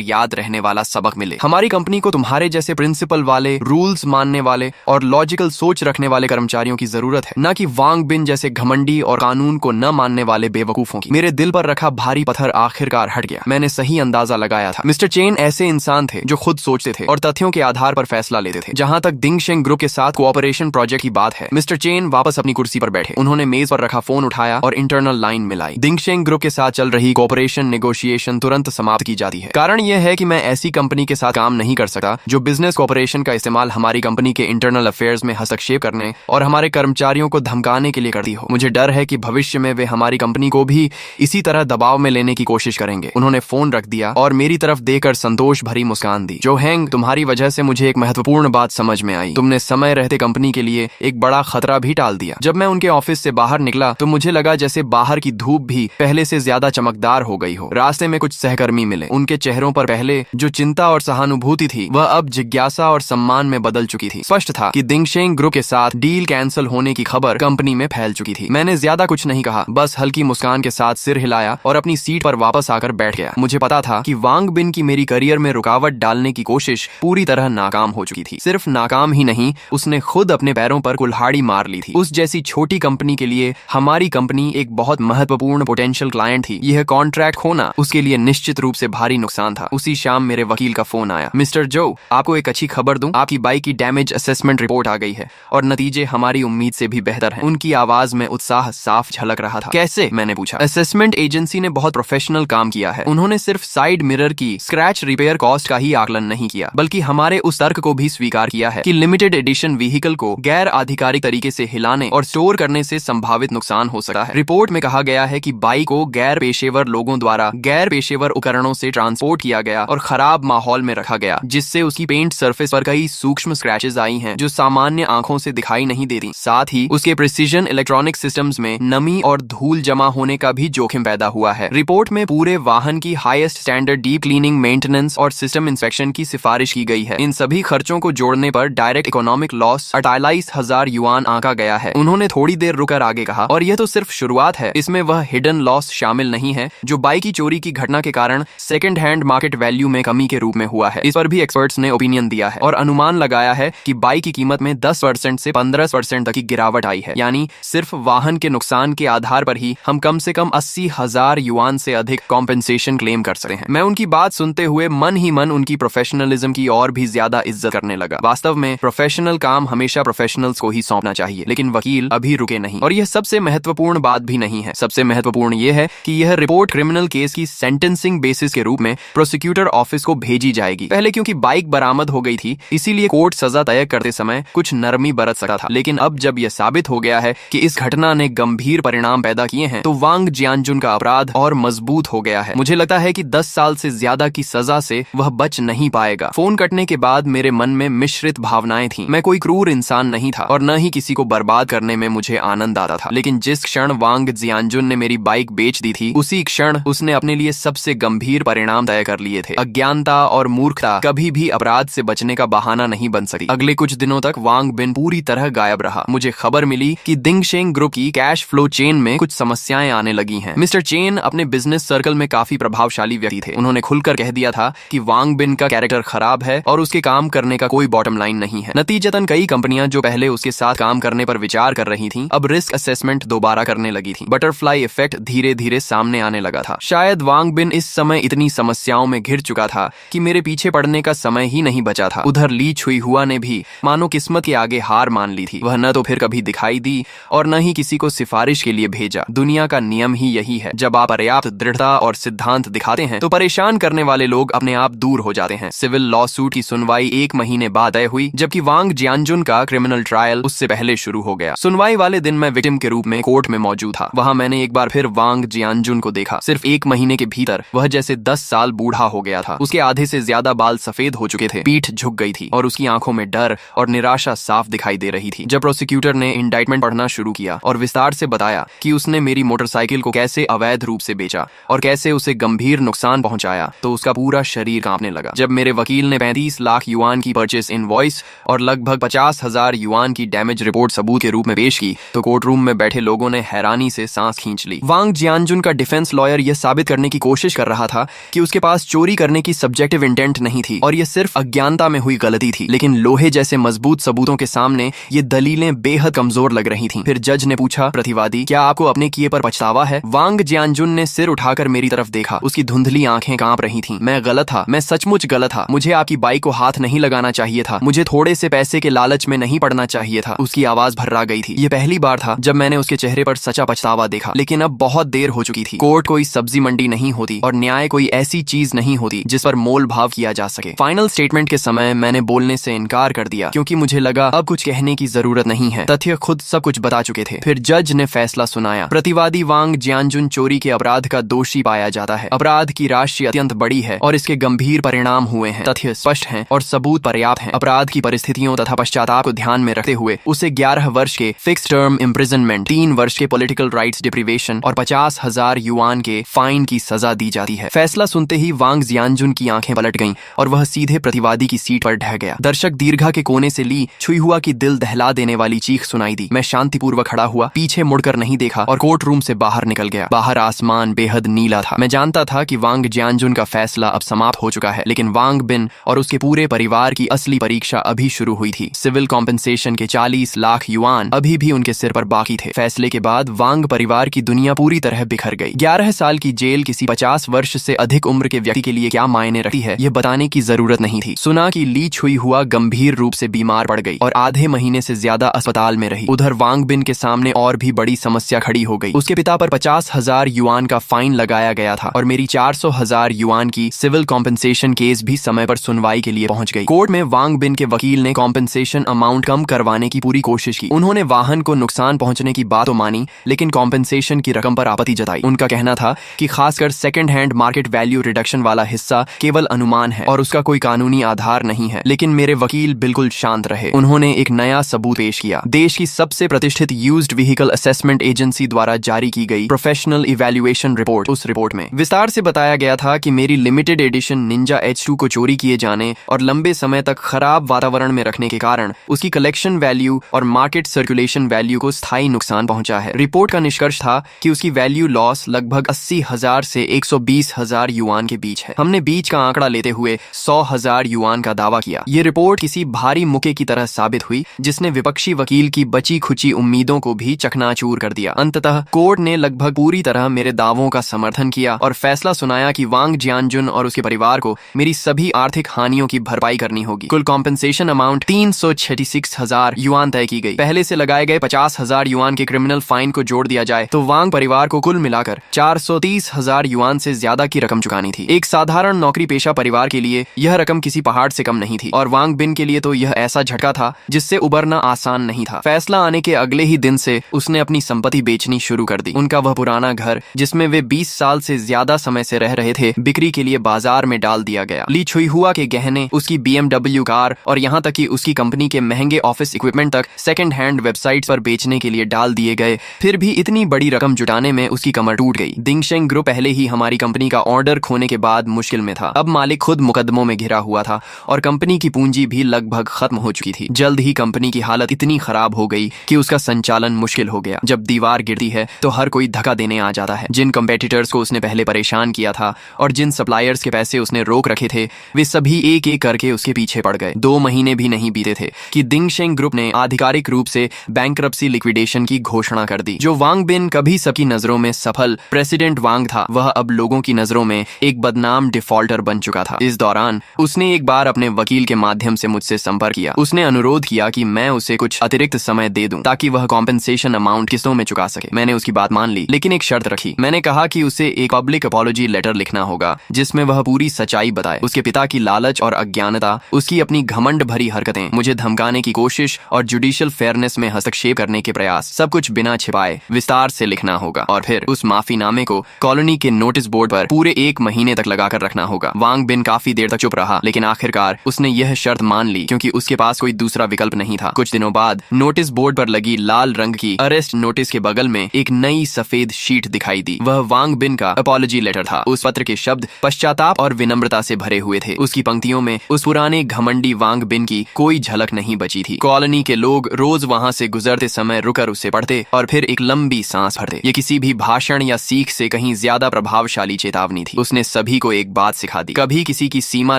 याद रहने वाला सबक मिले। हमारी कंपनी को तुम्हारे जैसे प्रिंसिपल वाले, रूल्स मानने वाले और लॉजिकल सोच रखने वाले कर्मचारियों की जरूरत है, न कि वांग बिन जैसे घमंडी और कानून को न मानने वाले बेवकूफों की। मेरे दिल पर रखा भारी पत्थर आखिरकार हट गया। मैंने सही अंदाजा लगाया था। मिस्टर चेन ऐसे इंसान थे जो खुद सोचते थे और तथ्यों के आधार पर फैसला लेते थे। जहां तक दिंगशेंग ग्रुप के साथ कोऑपरेशन प्रोजेक्ट की बात है, मिस्टर चेन वापस अपनी कुर्सी पर बैठे। उन्होंने मेज पर रखा फोन उठाया और इंटरनल लाइन मिलाई। दिंगशेंग ग्रुप के साथ चल रही कोऑपरेशन नेगोशिएशन तुरंत समाप्त की जाती है। कारण यह है कि मैं ऐसी कंपनी के साथ काम नहीं कर सकता जो बिजनेस कोऑपरेशन का इस्तेमाल हमारी कंपनी के इंटरनल अफेयर्स में हस्तक्षेप करने और हमारे कर्मचारियों को धमकाने के लिए करती हो। मुझे डर है कि भविष्य में वे हमारी कंपनी को भी इसी तरह दबाव में लेने की कोशिश करेंगे। उन्होंने फोन रख दिया और मेरी तरफ देखकर संतोष भरी मुस्कान दी। जो हैंग, तुम्हारी वजह से मुझे एक महत्वपूर्ण बात समझ में आई। तुमने समय रहते कंपनी के लिए एक बड़ा खतरा भी टाल दिया। जब मैं उनके ऑफिस से बाहर निकला तो मुझे लगा जैसे बाहर की धूप भी पहले से ज्यादा चमकदार हो गई हो। रास्ते में कुछ सहकर्मी मिले। उनके चेहरों पर पहले जो चिंता और सहानुभूति थी वह अब जिज्ञासा और सम्मान में बदल चुकी थी। स्पष्ट था कि दिंगशेंग ग्रुप के साथ डील कैंसिल होने की खबर कंपनी में फैल चुकी थी। मैंने ज्यादा कुछ नहीं कहा, बस हल्की मुस्कान के साथ सिर हिलाया और अपनी सीट पर वापस आकर बैठ गया। मुझे पता था कि वांग बिन की मेरी करियर में रुकावट डालने की कोशिश पूरी तरह नाकाम हो चुकी थी। सिर्फ नाकाम ही नहीं, उसने खुद अपने पैरों पर कुल्हाड़ी मार ली थी। उस जैसी छोटी कंपनी के लिए हमारी कंपनी एक बहुत महत्वपूर्ण पोटेंशियल क्लाइंट थी। यह कॉन्ट्रैक्ट खोना उसके लिए निश्चित रूप से भारी नुकसान था। उसी शाम मेरे वकील का फोन आया। मिस्टर जो, आपको एक अच्छी खबर दूं, आपकी बाइक की डैमेज असेसमेंट रिपोर्ट आ गई है और नतीजे हमारी उम्मीद से भी बेहतर हैं। उनकी आवाज में उत्साह साफ झलक रहा था। कैसे? मैंने पूछा। असेसमेंट एजेंसी ने बहुत प्रोफेशनल काम किया है। उन्होंने सिर्फ साइड मिरर की स्क्रैच रिपेयर कॉस्ट का ही आकलन नहीं किया, बल्कि हमारे उस तर्क को भी स्वीकार किया है कि लिमिटेड एडिशन व्हीकल को गैर आधिकारिक तरीके से हिलाने और स्टोर करने से संभावित नुकसान हो सकता है। रिपोर्ट में कहा गया है कि बाइक को गैर पेशेवर लोगों द्वारा गैर पेशेवर उपकरणों से ट्रांसपोर्ट किया गया और खराब माहौल में रखा गया, जिससे उसकी पेंट सरफेस पर कई सूक्ष्म स्क्रैचेस आई हैं जो सामान्य आंखों से दिखाई नहीं देती। साथ ही उसके प्रिसीजन इलेक्ट्रॉनिक सिस्टम्स में नमी और धूल जमा होने का भी जोखिम पैदा हुआ है। रिपोर्ट में पूरे वाहन की highest standard deep cleaning, maintenance और सिस्टम इंस्पेक्शन की सिफारिश की गई है। इन सभी खर्चों को जोड़ने पर डायरेक्ट इकोनॉमिक लॉस 48,000 युआन आंका गया है। उन्होंने थोड़ी देर रुकर आगे कहा, और यह तो सिर्फ शुरुआत है, इसमें वह हिडन लॉस शामिल नहीं है जो बाइक की चोरी की घटना के कारण सेकंड हैंड मार्केट वैल्यू में कमी के रूप में हुआ है। इस पर भी एक्सपर्ट्स ने ओपिनियन दिया है और अनुमान लगाया है कि बाइक की कीमत में 10% से 15% तक की गिरावट आई है। यानी सिर्फ वाहन के नुकसान के आधार पर ही हम कम से कम 80,000 युआन से अधिक कॉम्पेंसेशन क्लेम कर सकते हैं। मैं उनकी बात सुनते हुए मन ही मन उनकी प्रोफेशनलिज्म की और भी ज्यादा इज्जत करने लगा। वास्तव में प्रोफेशनल काम हमेशा प्रोफेशनल्स को ही सौंपना चाहिए, लेकिन वकील अभी रुके नहीं। और यह सबसे महत्वपूर्ण बात भी नहीं है। सबसे महत्वपूर्ण यह है कि यह रिपोर्ट क्रिमिनल केस की सेंटेंसिंग बेसिस के रूप में प्रोसिक्यूटर ऑफिस को भेजी जाएगी। पहले क्योंकि बाइक बरामद हो गई थी, इसीलिए कोर्ट सजा तय करते समय कुछ नरमी बरत सकता था, लेकिन अब जब यह साबित हो गया है कि इस घटना ने गंभीर परिणाम पैदा किए हैं, तो वांग जियानजुन का अपराध और मजबूत हो गया है। मुझे लगता है कि 10 साल से ज्यादा की सजा से वह बच नहीं पाएगा। फोन कटने के बाद मेरे मन में मिश्रित भावनाएं थीं। मैं कोई क्रूर इंसान नहीं था और न ही किसी को बर्बाद करने में मुझे आनंद आता था, लेकिन जिस क्षण वांग जियानजुन ने मेरी बाइक बेच दी थी, उसी क्षण उसने अपने लिए सबसे गंभीर परिणाम तय कर लिए थे। अज्ञानता और मूर्खता कभी भी अपराध से बचने का बहाना नहीं बन सकती। अगले कुछ दिनों तक वांग बिन पूरी तरह गायब रहा। मुझे खबर मिली कि दिंगशेंग ग्रुप की कैश फ्लो चेन में कुछ समस्याएं आने लगी हैं। मिस्टर चेन अपने बिजनेस सर्कल में काफी प्रभावशाली व्यक्ति थे। उन्होंने खुलकर कह दिया था कि वांग बिन का कैरेक्टर खराब है और उसके काम करने का कोई बॉटम लाइन नहीं है। नतीजतन कई कंपनियां जो पहले उसके साथ काम करने पर विचार कर रही थीं, अब रिस्क असेसमेंट दोबारा करने लगी थीं। बटरफ्लाई इफेक्ट धीरे धीरे सामने आने लगा था। शायद वांग बिन इस समय इतनी समस्याओं में घिर चुका था कि मेरे पीछे पड़ने का समय ही नहीं बचा था। उधर ली छुई हुआ ने भी मानो किस्मत के आगे हार मान ली थी। वह न तो फिर कभी दिखाई दी और न ही किसी को सिफारिश के लिए भेजा। दुनिया का नियम ही यही है, जब आप पर्याप्त दृढ़ता और सिद्धांत दिखाते हैं तो परेशान करने वाले लोग अपने आप दूर हो जाते हैं। सिविल लॉ सूट की सुनवाई 1 महीने बाद तय हुई, जबकि वांग जियानजुन का क्रिमिनल ट्रायल उससे पहले शुरू हो गया। सुनवाई वाले दिन मैं विक्टिम के रूप में कोर्ट में मौजूद था। वहां मैंने एक बार फिर वांग जियानजुन को देखा। सिर्फ 1 महीने के भीतर वह जैसे 10 साल बूढ़ा हो गया था। उसके आधे से ज्यादा बाल सफेद हो चुके थे, पीठ झुक गई थी और उसकी आंखों में डर और निराशा साफ दिखाई दे रही थी। जब प्रोसिक्यूटर ने इंडाइटमेंट पढ़ना शुरू किया और विस्तार से बताया कि उसने मेरी मोटरसाइकिल को कैसे अवैध रूप से बेचा और कैसे उसे गंभीर नुकसान पहुंचाया, तो उसका पूरा शरीर कांपने लगा। जब मेरे वकील ने 35 लाख युआन की परचेस इनवॉइस और लगभग 50,000 युआन की डैमेज रिपोर्ट सबूत के रूप में पेश की, तो कोर्ट रूम में बैठे लोगों ने हैरानी से सांस खींच ली। वांग जियानजुन का डिफेंस लॉयर यह साबित करने की कोशिश कर रहा था कि उसके पास चोरी करने की सब्जेक्टिव इंटेंट नहीं थी और यह सिर्फ अज्ञानता में हुई गलती थी, लेकिन लोहे जैसे मजबूत सबूतों के सामने ये दलीलें बेहद कमजोर लग रही थीं। फिर जज ने पूछा, प्रतिवादी, क्या आपको अपने किए पर पछतावा है? वांग जियानजुन ने सिर उठाकर मेरी तरफ देखा। उसकी धुंधली आंखें कांप रही थीं। मैं गलत था, मैं सचमुच गलत था। मुझे आपकी बाइक को हाथ नहीं लगाना चाहिए था। मुझे थोड़े से पैसे के लालच में नहीं पड़ना चाहिए था। उसकी आवाज भर्रा गई थी। यह पहली बार था जब मैंने उसके चेहरे पर सच्चा पछतावा देखा, लेकिन अब बहुत देर हो चुकी थी। कोर्ट कोई सब्जी मंडी नहीं होती और न्याय कोई ऐसी चीज नहीं होती जिस पर मोल भाव किया जा सके। फाइनल स्टेटमेंट के समय मैंने बोलने से इनकार कर दिया क्योंकि मुझे लगा अब कुछ कहने की जरूरत नहीं है। तथ्य खुद सब कुछ बता चुके थे। फिर जज ने फैसला सुनाया। प्रतिवादी वांग जियानजुन चोरी के अपराध का दोषी पाया जाता है। अपराध की राशि अत्यंत बड़ी है और इसके गंभीर परिणाम हुए हैं। तथ्य स्पष्ट हैं और सबूत पर्याप्त हैं। अपराध की परिस्थितियों तथा पश्चाताप को ध्यान में रखते हुए उसे 11 वर्ष के फिक्स टर्म इम्प्रिजनमेंट, 3 वर्ष के पॉलिटिकल राइट्स डिप्रीवेशन और 50,000 युआन के फाइन की सजा दी जाती है। फैसला सुनते ही वांग जियानजुन की आंखें पलट गईं और वह सीधे प्रतिवादी की सीट पर ढह गया। दर्शक दीर्घा के कोने से ली छुई हुआ की दिल दहला देने वाली चीख सुनाई दी। मैं शांतिपूर्वक खड़ा हुआ, पीछे मुड़कर नहीं देखा और कोर्ट रूम से बाहर निकल गया। बाहर आसमान बेहद नीला था। मैं जानता था कि वांग जियानजुन का फैसला अब समाप्त हो चुका है, लेकिन वांग बिन और उसके पूरे परिवार की असली परीक्षा अभी शुरू हुई थी। सिविल कॉम्पेंसेशन के 40 लाख युआन अभी भी उनके सिर पर बाकी थे। फैसले के बाद वांग परिवार की दुनिया पूरी तरह बिखर गई। 11 साल की जेल किसी 50 वर्ष से अधिक उम्र के व्यक्ति के लिए क्या मायने रखती है, यह बताने की जरूरत नहीं थी। सुना कि ली छुई हुआ गंभीर रूप से बीमार पड़ गई और आधे महीने से ज्यादा अस्पताल में रही। उधर वांग बिन के सामने और भी बड़ी समस्या खड़ी हो गई। उसके पिता पर 50,000 युआन का फाइन लगाया गया था और मेरी 400,000 युआन की सिविल कॉम्पेंसेशन केस भी समय पर सुनवाई के लिए पहुंच गई। कोर्ट में वांग बिन के वकील ने कॉम्पेंसेशन अमाउंट कम करवाने की पूरी कोशिश की। उन्होंने वाहन को नुकसान पहुंचने की बात तो मानी, लेकिन कॉम्पेंसेशन की रकम पर आपत्ति जताई। उनका कहना था कि खासकर second hand market value reduction वाला हिस्सा केवल अनुमान है और उसका कोई कानूनी आधार नहीं है। लेकिन मेरे वकील बिल्कुल शांत रहे। उन्होंने एक नया सबूत पेश किया। देश की सबसे प्रतिष्ठित यूज्ड व्हीकल असेसमेंट एजेंसी द्वारा जारी की गई प्रोफेशनल इवैल्यूएशन रिपोर्ट। उस रिपोर्ट में विस्तार से बताया गया था कि मेरी लिमिटेड एडिशन निंजा H2 को चोरी किए जाने और लंबे समय तक खराब वातावरण में रखने के कारण उसकी कलेक्शन वैल्यू और मार्केट सर्कुलेशन वैल्यू को स्थायी नुकसान पहुंचा है। रिपोर्ट का निष्कर्ष था कि उसकी वैल्यू लॉस लगभग 80,000 से 120,000 युआन के बीच है। हमने बीच का आंकड़ा लेते हुए 100,000 युआन का दावा किया। ये रिपोर्ट किसी भारी मुक्के की तरह साबित हुई जिसने विपक्षी वकील की बची खुची उम्मीदों को भी चकनाचूर कर दिया। अंततः कोर्ट ने लगभग पूरी तरह मेरे दावों का समर्थन किया और फैसला सुनाया कि वांग जियानजुन और उसके परिवार को मेरी सभी आर्थिक हानियों की भरपाई करनी होगी। कुल कॉम्पेंसेशन अमाउंट 366,000 युआन तय की गई। पहले से लगाए गए 50,000 युआन के क्रिमिनल फाइन को जोड़ दिया जाए तो वांग परिवार को कुल मिलाकर 430,000 युआन से ज्यादा की रकम चुकानी थी। एक साधारण नौकरी पेशा परिवार के लिए यह रकम किसी पहाड़ से कम नहीं थी और वांग बिन के लिए तो यह ऐसा झटका था जिससे उबरना आसान नहीं था। फैसला आने के अगले ही दिन से उसने अपनी संपत्ति बेचनी शुरू कर दी। उनका वह पुराना घर जिसमें वे 20 साल से ज्यादा समय से रह रहे थे, बिक्री के लिए बाजार में डाल दिया गया। ली छुई हुआ के गहने, उसकी BMW कार और यहाँ तक कि उसकी कंपनी के महंगे ऑफिस इक्विपमेंट तक सेकंड हैंड वेबसाइट्स पर बेचने के लिए डाल दिए गए। फिर भी इतनी बड़ी रकम जुटाने में उसकी कमर टूट गई। दिंगशेंग ग्रुप पहले ही हमारी कंपनी का ऑर्डर खोने के बाद मुश्किल में था। अब मालिक खुद मुकदमों में घिरा हुआ था और कंपनी की पूंजी भी लगभग खत्म हो चुकी थी। जल्द ही कंपनी की हालत इतनी खराब हो गई कि उसका संचालन मुश्किल हो गया। जब दीवार गिरती है तो हर कोई धक्का देने आ जाता है। जिन कंपेटिटर्स को उसने पहले परेशान किया था और जिन सप्लायर्स के पैसे उसने रोक रखे थे, वे सभी एक एक करके उसके पीछे पड़ गए। 2 महीने भी नहीं बीते थे कि दिंगशेंग ग्रुप ने आधिकारिक रूप से बैंक्रप्सी लिक्विडेशन की घोषणा कर दी। जो वांग बिन कभी सबकी नजरों में सफल प्रेसिडेंट वांग था, वह अब लोगों की नजरों में एक बदनाम डिफॉल्टर बन चुका था। इस दौरान उसने एक बार अपने वकील के माध्यम से मुझसे संपर्क किया। उसने अनुरोध किया कि मैं उसे कुछ अतिरिक्त समय दे दूं ताकि वह कॉम्पेंसेशन अमाउंट किस्तों में चुका सके। मैंने उसकी बात मान ली, लेकिन एक शर्त रखी। मैंने कहा कि उसे एक पब्लिक अपॉलॉजी लेटर लिखना होगा जिसमें वह पूरी सच्चाई बताए। उसके पिता की लालच और अज्ञानता, उसकी अपनी घमंड भरी हरकतें, मुझे धमकाने की कोशिश और जुडिशियल फेयरनेस में हस्तक्षेप करने के प्रयास, सब कुछ बिना छिपाए विस्तार से लिखना होगा और फिर उस माफीनामे को कॉलोनी के नोटिस बोर्ड पर पूरे 1 महीने तक लगाकर रखना होगा। वांग बिन काफी देर तक चुप रहा, लेकिन आखिरकार उसने यह शर्त मान ली क्योंकि उसके पास कोई दूसरा विकल्प नहीं था। कुछ दिनों बाद नोटिस बोर्ड पर लगी लाल रंग की अरेस्ट नोटिस के बगल में एक नई सफेद शीट दिखाई दी। वह वांग बिन का अपॉलॉजी लेटर था। उस पत्र के शब्द पश्चाताप और विनम्रता से भरे हुए थे। उसकी पंक्तियों में उस पुराने घमंडी वांग बिन की कोई झलक नहीं बची थी। कॉलोनी के लोग रोज वहां से गुजरते समय रुक कर उसे पढ़ते और फिर एक लंबी सांस भरते। ये किसी भी भाषण या सीख से कहीं ज्यादा प्रभावशाली चेतावनी थी। उसने सभी को एक बात सिखा दी, कभी किसी की सीमा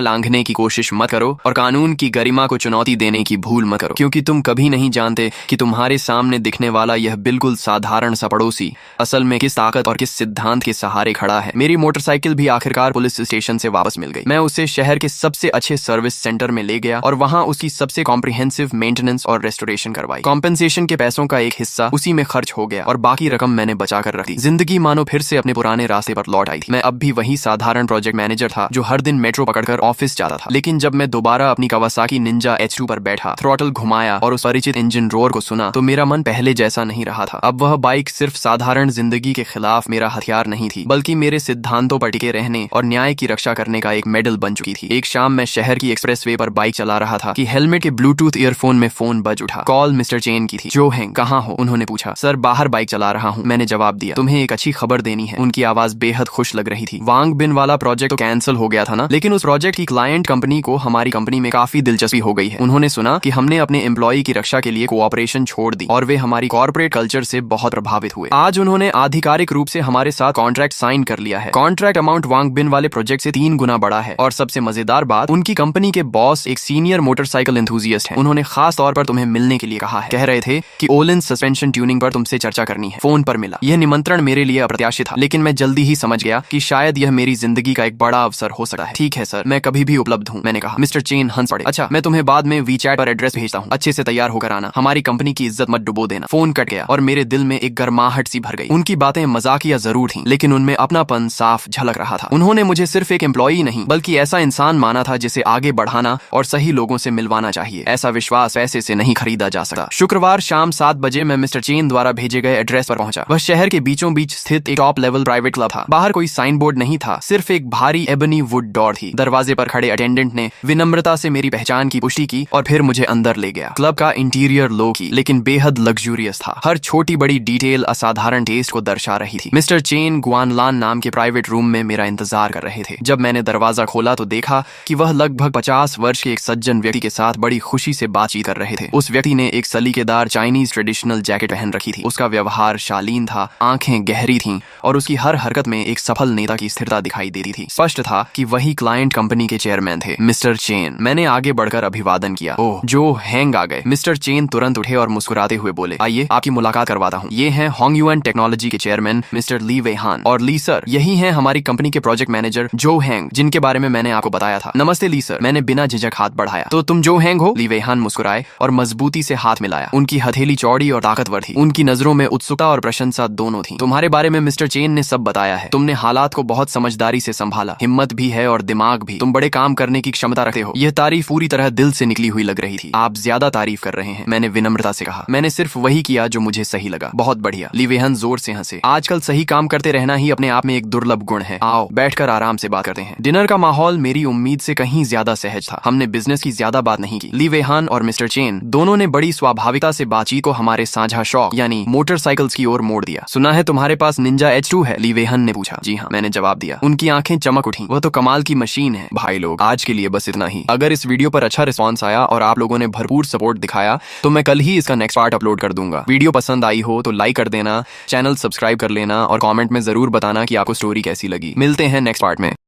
लांघने की कोशिश मत करो और कानून की गरिमा को चुनौती देने की भूल मत करो, क्योंकि तुम कभी नहीं जानते कि तुम्हारे सामने दिखने वाला यह बिल्कुल साधारण सा पड़ोसी असल में किस ताकत और किस सिद्धांत के सहारे खड़ा है। मेरी मोटरसाइकिल भी आखिरकार पुलिस स्टेशन से वापस मिल गई। मैं उसे शहर के सबसे अच्छे सर्विस सेंटर में ले गया और वहां उसकी सबसे कॉम्प्रिहेंसिव मेंटेनेंस और रेस्टोरेशन करवाई। कॉम्पेंसेशन के पैसों का एक हिस्सा उसी में खर्च हो गया और बाकी रकम मैंने बचा कर रख दी। जिंदगी मानो फिर से अपने पुराने रास्ते पर लौट आई थी। मैं अब भी वही साधारण प्रोजेक्ट मैनेजर था जो हर दिन मेट्रो पकड़कर ऑफिस जाता था। लेकिन जब मैं दोबारा अपनी कवासाकी निंजा H2 पर बैठा, थ्रॉटल घुमाया और उस परिचित इंजन रोर को सुना तो मेरा मन पहले जैसा नहीं रहा था। अब वह बाइक सिर्फ साधारण जिंदगी के खिलाफ मेरा हथियार नहीं थी, बल्कि मेरे सिद्धांतों पर टिके रहने और न्याय की रक्षा करने का एक मेडल बन चुकी थी। एक शाम मैं शहर की एक्सप्रेसवे पर बाइक चला रहा था कि हेलमेट के ब्लूटूथ ईयरफोन में फोन बज उठा। कॉल मिस्टर चेन की थी। जो हैंग, कहाँ हो? उन्होंने पूछा। सर, बाहर बाइक चला रहा हूँ, मैंने जवाब दिया। तुम्हें एक अच्छी खबर देनी है। उनकी आवाज बेहद खुश लग रही थी। वांग बिन वाला प्रोजेक्ट तो कैंसिल हो गया था ना, लेकिन उस प्रोजेक्ट की क्लाइंट कंपनी को हमारी कंपनी में काफी दिलचस्पी हो गई है। उन्होंने सुना कि हमने अपने एम्प्लॉय की रक्षा के लिए कोऑपरेशन छोड़ दी और वे हमारी कॉर्पोरेट कल्चर से बहुत प्रभावित हुए। आज उन्होंने आधिकारिक रूप से हमारे साथ कॉन्ट्रैक्ट साइन कर लिया है। कॉन्ट्रैक्ट अमाउंट वांग बिन वाले प्रोजेक्ट से 3 गुना बड़ा है और सबसे मजेदार बात, उनकी कंपनी के बॉस एक सीनियर मोटरसाइकिल एंथुसियास्ट हैं। उन्होंने खास तौर पर तुम्हें मिलने के लिए कहा है। कह रहे थे कि ओलिन सस्पेंशन ट्यूनिंग पर तुमसे चर्चा करनी है। फोन पर मिला। यह निमंत्रण मेरे लिए अप्रत्याशित था, लेकिन मैं जल्दी ही समझ गया कि शायद यह मेरी जिंदगी का एक बड़ा अवसर हो सकता है। ठीक है सर, मैं कभी भी उपलब्ध हूँ, मैंने कहा। मिस्टर चेन हंस पड़े। अच्छा, मैं तुम्हें बाद में वीचैट पर एड्रेस भेजता हूँ, अच्छे से तैयार होकर आना, हमारी कंपनी की इज्जत मत डुबो देना। फोन कट गया और मेरे दिल में एक गर्माहट सी भर गई। उनकी बातें मजाकिया जरूर थीं, लेकिन उनमें अपनापन साफ झलक रहा था। उन्होंने मुझे सिर्फ एक एम्प्लॉई नहीं बल्कि ऐसा इंसान माना था जिसे आगे बढ़ाना और सही लोगों से मिलवाना चाहिए। ऐसा विश्वास पैसे से नहीं खरीदा जा सकता। शुक्रवार शाम 7 बजे मैं मिस्टर चेन द्वारा भेजे गए एड्रेस पर पहुंचा। वह शहर के बीचों बीच स्थित एक टॉप लेवल प्राइवेट क्लब था। बाहर कोई साइन बोर्ड नहीं था, सिर्फ एक भारी एबनी वुड डोर थी। दरवाजे पर खड़े अटेंडेंट ने विनम्रता से मेरी पहचान की पुष्टि की और फिर मुझे अंदर ले गया। क्लब का इंटीरियर लो की लेकिन बेहद लग्जूरियस था। हर छोटी बड़ी डिटेल असाधारण टेस्ट को दर्शा रही थी। मिस्टर चेन गुआनलान नाम के प्राइवेट रूम में मेरा इंतजार कर रहे थे। जब मैंने दरवाजा खोला तो देखा कि वह लगभग 50 वर्ष के एक सज्जन व्यक्ति के साथ बड़ी खुशी से बातचीत कर रहे थे। उस व्यक्ति ने एक सलीकेदार चाइनीज ट्रेडिशनल जैकेट पहन रखी थी। उसका व्यवहार शालीन था, आंखें गहरी थीं और उसकी हर हरकत में एक सफल नेता की स्थिरता दिखाई देती थी। स्पष्ट था कि वही क्लाइंट कंपनी के चेयरमैन थे, मिस्टर चेन। मैंने आगे बढ़कर अभिवादन किया। ओह, जो हैंग आ गए। मिस्टर चेन तुरंत उठे और मुस्कुराते हुए बोले, आइए आपकी मुलाकात करवाता हूँ। ये हैं होंगयुएन टेक्नोलॉजी के चेयरमैन मिस्टर ली वेहान। और ली सर, यही हैं हमारी कंपनी के प्रोजेक्ट मैनेजर जो हैंग, जिनके बारे में मैंने आपको बताया था। नमस्ते ली सर, मैंने बिना झिझक हाथ बढ़ाया। तो तुम जो हैंग हो? ली वेहान मुस्कुराए और मजबूती से हाथ मिलाया। उनकी हथेली चौड़ी और ताकतवर थी। उनकी नजरों में उत्सुकता और प्रशंसा दोनों थी। तुम्हारे बारे में मिस्टर चेन ने सब बताया है। तुमने हालात को बहुत समझदारी से संभाला, हिम्मत भी है और दिमाग भी। तुम बड़े काम करने की क्षमता रखते हो। यह तारीफ पूरी तरह दिल से निकली हुई लग रही थी। आप ज्यादा तारीफ कर रहे हैं, मैंने विनम्रता से कहा। मैंने सिर्फ वही किया जो मुझे सही लगा। बहुत बढ़िया। ली वेहान जोर से हंसे। आजकल सही काम करते रहना ही अपने आप में एक दुर्लभ गुण है। आओ बैठकर आराम से बात करते हैं। डिनर का माहौल मेरी उम्मीद से कहीं ज्यादा सहज था। हमने बिजनेस की ज्यादा बात नहीं की। ली वेहान और मिस्टर चेन दोनों ने बड़ी स्वाभाविकता से बातचीत को हमारे साझा शौक यानी मोटरसाइकिल्स की ओर मोड़ दिया। सुना है तुम्हारे पास निंजा H2 है? ली वेहान ने पूछा। जी हाँ, मैंने जवाब दिया। उनकी आंखें चमक उठी। वह तो कमाल की मशीन है। भाई लोग, आज के लिए बस इतना ही। अगर इस वीडियो पर अच्छा रिस्पॉन्स आया और आप लोगों ने भरपूर सपोर्ट दिखाया तो मैं कल ही इसका नेक्स्ट पार्ट अपलोड कर दूंगा। वीडियो पसंद आई हो तो लाइक कर देना, चैनल सब्सक्राइब कर लेना और कमेंट में जरूर बताना कि आपको स्टोरी कैसी लगी। मिलते हैं नेक्स्ट पार्ट में।